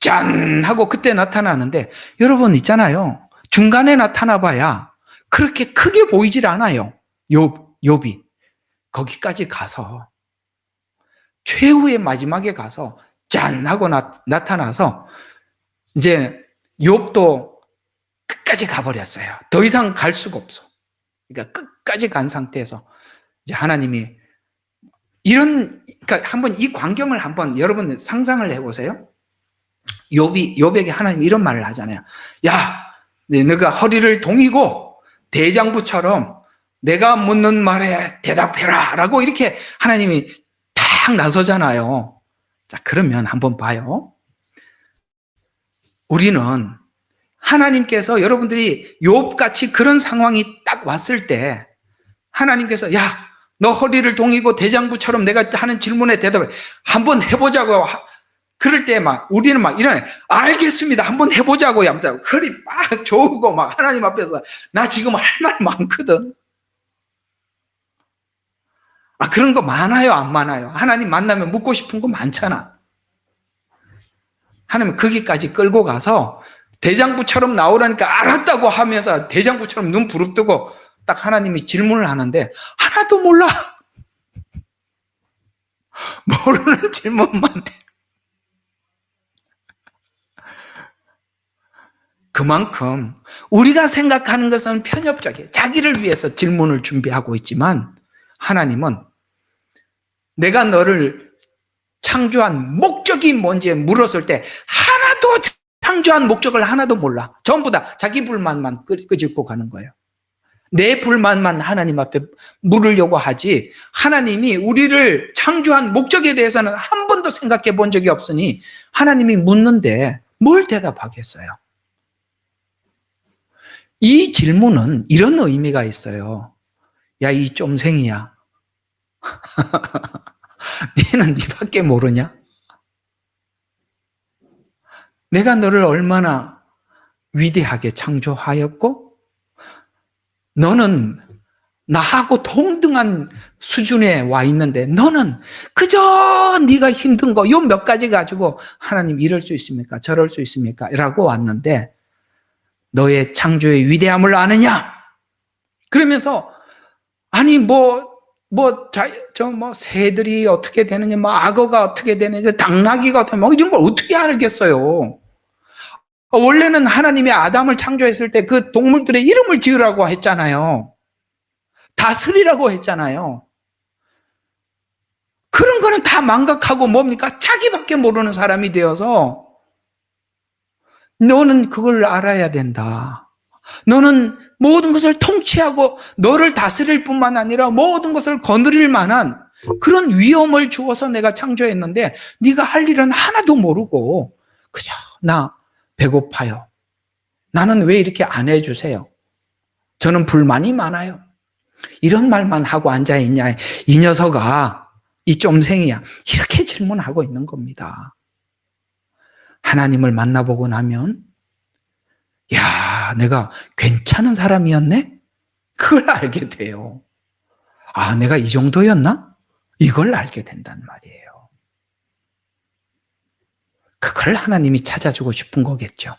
Speaker 1: 짠! 하고 그때 나타나는데, 여러분 있잖아요. 중간에 나타나 봐야 그렇게 크게 보이질 않아요. 욥이. 거기까지 가서, 최후의 마지막에 가서 짠! 하고 나타나서 이제 욥도 끝까지 가버렸어요. 더 이상 갈 수가 없어. 그러니까 끝까지 간 상태에서 이제 하나님이 그러니까 한번 이 광경을 한번 여러분 상상을 해보세요. 욥에게 하나님 이런 말을 하잖아요. 야, 너가 허리를 동이고 대장부처럼 내가 묻는 말에 대답해라 라고 이렇게 하나님이 탁 나서잖아요. 자, 그러면 한번 봐요. 우리는 하나님께서 여러분들이 욥같이 그런 상황이 딱 왔을 때 하나님께서 야, 너 허리를 동이고 대장부처럼 내가 하는 질문에 대답해 한번 해보자고. 그럴 때 우리는 이런 알겠습니다 한번 해보자고 하면서 허리 막 조우고 하나님 앞에서 나 지금 할 말 많거든. 그런 거 많아요 안 많아요? 하나님 만나면 묻고 싶은 거 많잖아. 하나님 거기까지 끌고 가서 대장부처럼 나오라니까 알았다고 하면서 대장부처럼 눈 부릅뜨고 딱 하나님이 질문을 하는데 하나도 몰라. 모르는 질문만 해. 그만큼 우리가 생각하는 것은 편협적이에요. 자기를 위해서 질문을 준비하고 있지만 하나님은 내가 너를 창조한 목적이 뭔지 물었을 때 하나도 창조한 목적을 하나도 몰라. 전부 다 자기 불만만 끄집고 가는 거예요. 내 불만만 하나님 앞에 물으려고 하지 하나님이 우리를 창조한 목적에 대해서는 한 번도 생각해 본 적이 없으니 하나님이 묻는데 뭘 대답하겠어요? 이 질문은 이런 의미가 있어요. 야, 이 쫌생이야. 너는 네밖에 모르냐? 내가 너를 얼마나 위대하게 창조하였고 너는 나하고 동등한 수준에 와 있는데 너는 그저 네가 힘든 거 요 몇 가지 가지고 하나님 이럴 수 있습니까? 저럴 수 있습니까? 라고 왔는데 너의 창조의 위대함을 아느냐? 그러면서 아니 새들이 어떻게 되느냐, 악어가 어떻게 되느냐, 당나귀가 어떻게 이런 걸 어떻게 알겠어요? 원래는 하나님이 아담을 창조했을 때 그 동물들의 이름을 지으라고 했잖아요. 다스리라고 했잖아요. 그런 거는 다 망각하고 뭡니까? 자기밖에 모르는 사람이 되어서 너는 그걸 알아야 된다. 너는 모든 것을 통치하고 너를 다스릴 뿐만 아니라 모든 것을 거느릴 만한 그런 위엄을 주어서 내가 창조했는데 네가 할 일은 하나도 모르고 그저 나 배고파요. 나는 왜 이렇게 안 해주세요? 저는 불만이 많아요. 이런 말만 하고 앉아있냐? 이 녀석아, 이 쫌생이야. 이렇게 질문하고 있는 겁니다. 하나님을 만나보고 나면 야, 내가 괜찮은 사람이었네? 그걸 알게 돼요. 아, 내가 이 정도였나? 이걸 알게 된단 말이에요. 그걸 하나님이 찾아주고 싶은 거겠죠.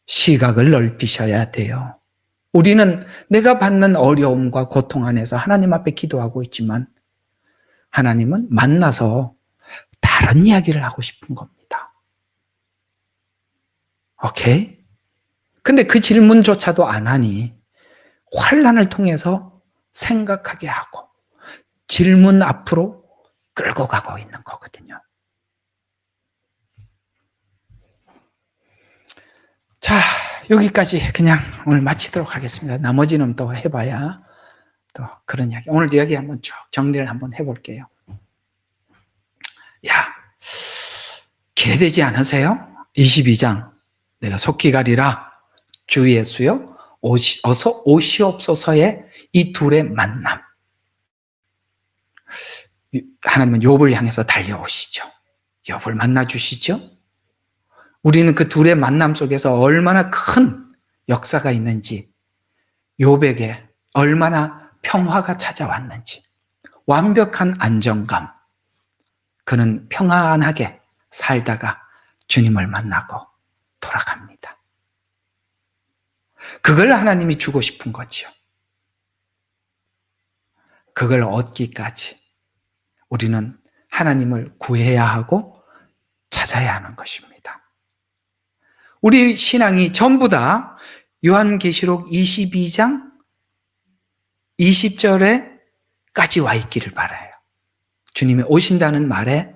Speaker 1: 시각을 넓히셔야 돼요. 우리는 내가 받는 어려움과 고통 안에서 하나님 앞에 기도하고 있지만 하나님은 만나서 다른 이야기를 하고 싶은 겁니다. 오케이? 근데 그 질문조차도 안 하니 환난을 통해서 생각하게 하고 질문 앞으로 끌고 가고 있는 거거든요. 자, 여기까지 그냥 오늘 마치도록 하겠습니다. 나머지는 또 해봐야 또 그런 이야기. 오늘 이야기 한번 쭉 정리를 한번 해볼게요. 야, 기대되지 않으세요? 22장 내가 속히 가리라 주 예수여 어서 오시옵소서의 이 둘의 만남. 하나님은 욥을 향해서 달려오시죠. 욥을 만나주시죠. 우리는 그 둘의 만남 속에서 얼마나 큰 역사가 있는지, 욥에게 얼마나 평화가 찾아왔는지, 완벽한 안정감, 그는 평안하게 살다가 주님을 만나고 돌아갑니다. 그걸 하나님이 주고 싶은 거죠. 그걸 얻기까지 우리는 하나님을 구해야 하고 찾아야 하는 것입니다. 우리 신앙이 전부 다 요한계시록 22장 20절에까지 와 있기를 바라요. 주님이 오신다는 말에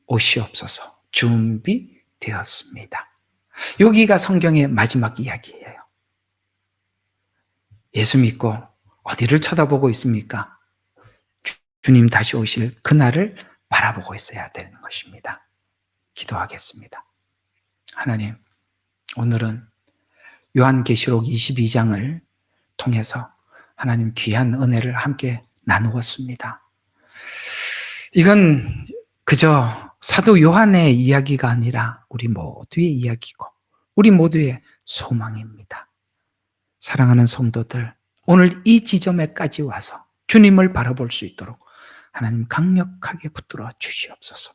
Speaker 1: 오시옵소서 준비되었습니다. 여기가 성경의 마지막 이야기예요. 예수 믿고 어디를 쳐다보고 있습니까? 주님 다시 오실 그날을 바라보고 있어야 되는 것입니다. 기도하겠습니다. 하나님, 오늘은 요한계시록 22장을 통해서 하나님 귀한 은혜를 함께 나누었습니다. 이건 그저 사도 요한의 이야기가 아니라 우리 모두의 이야기고 우리 모두의 소망입니다. 사랑하는 성도들, 오늘 이 지점에까지 와서 주님을 바라볼 수 있도록 하나님 강력하게 붙들어 주시옵소서.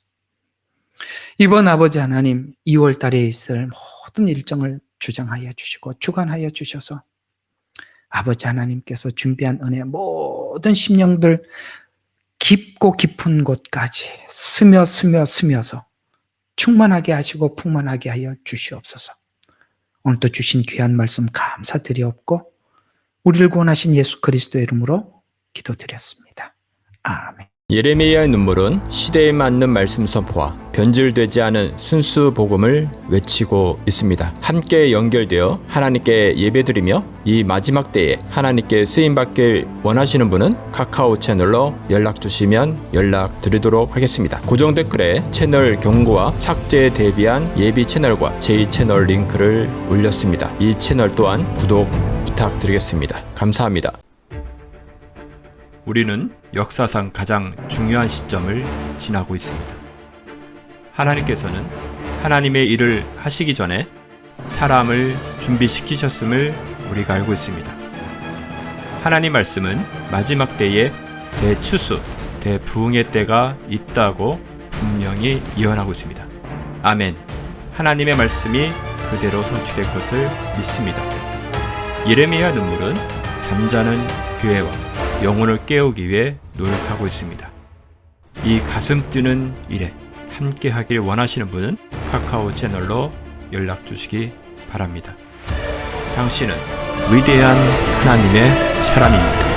Speaker 1: 이번 아버지 하나님 2월 달에 있을 모든 일정을 주장하여 주시고 주관하여 주셔서 아버지 하나님께서 준비한 은혜 모든 심령들 깊고 깊은 곳까지 스며서 충만하게 하시고 풍만하게 하여 주시옵소서. 오늘도 주신 귀한 말씀 감사드리옵고 우리를 구원하신 예수 그리스도의 이름으로 기도드렸습니다. 아멘.
Speaker 2: 예레미야의 눈물은 시대에 맞는 말씀 선포와 변질되지 않은 순수 복음을 외치고 있습니다. 함께 연결되어 하나님께 예배드리며 이 마지막 때에 하나님께 쓰임받길 원하시는 분은 카카오 채널로 연락 주시면 연락드리도록 하겠습니다. 고정 댓글에 채널 경고와 착제에 대비한 예비 채널과 제2채널 링크를 올렸습니다. 이 채널 또한 구독 부탁드리겠습니다. 감사합니다. 우리는 역사상 가장 중요한 시점을 지나고 있습니다. 하나님께서는 하나님의 일을 하시기 전에 사람을 준비시키셨음을 우리가 알고 있습니다. 하나님 말씀은 마지막 때에 대추수, 대부흥의 때가 있다고 분명히 예언하고 있습니다. 아멘. 하나님의 말씀이 그대로 성취될 것을 믿습니다. 예레미야 눈물은 잠자는 교회와 영혼을 깨우기 위해 노력하고 있습니다. 이 가슴 뛰는 일에 함께 하길 원하시는 분은 카카오 채널로 연락 주시기 바랍니다. 당신은 위대한 하나님의 사람입니다.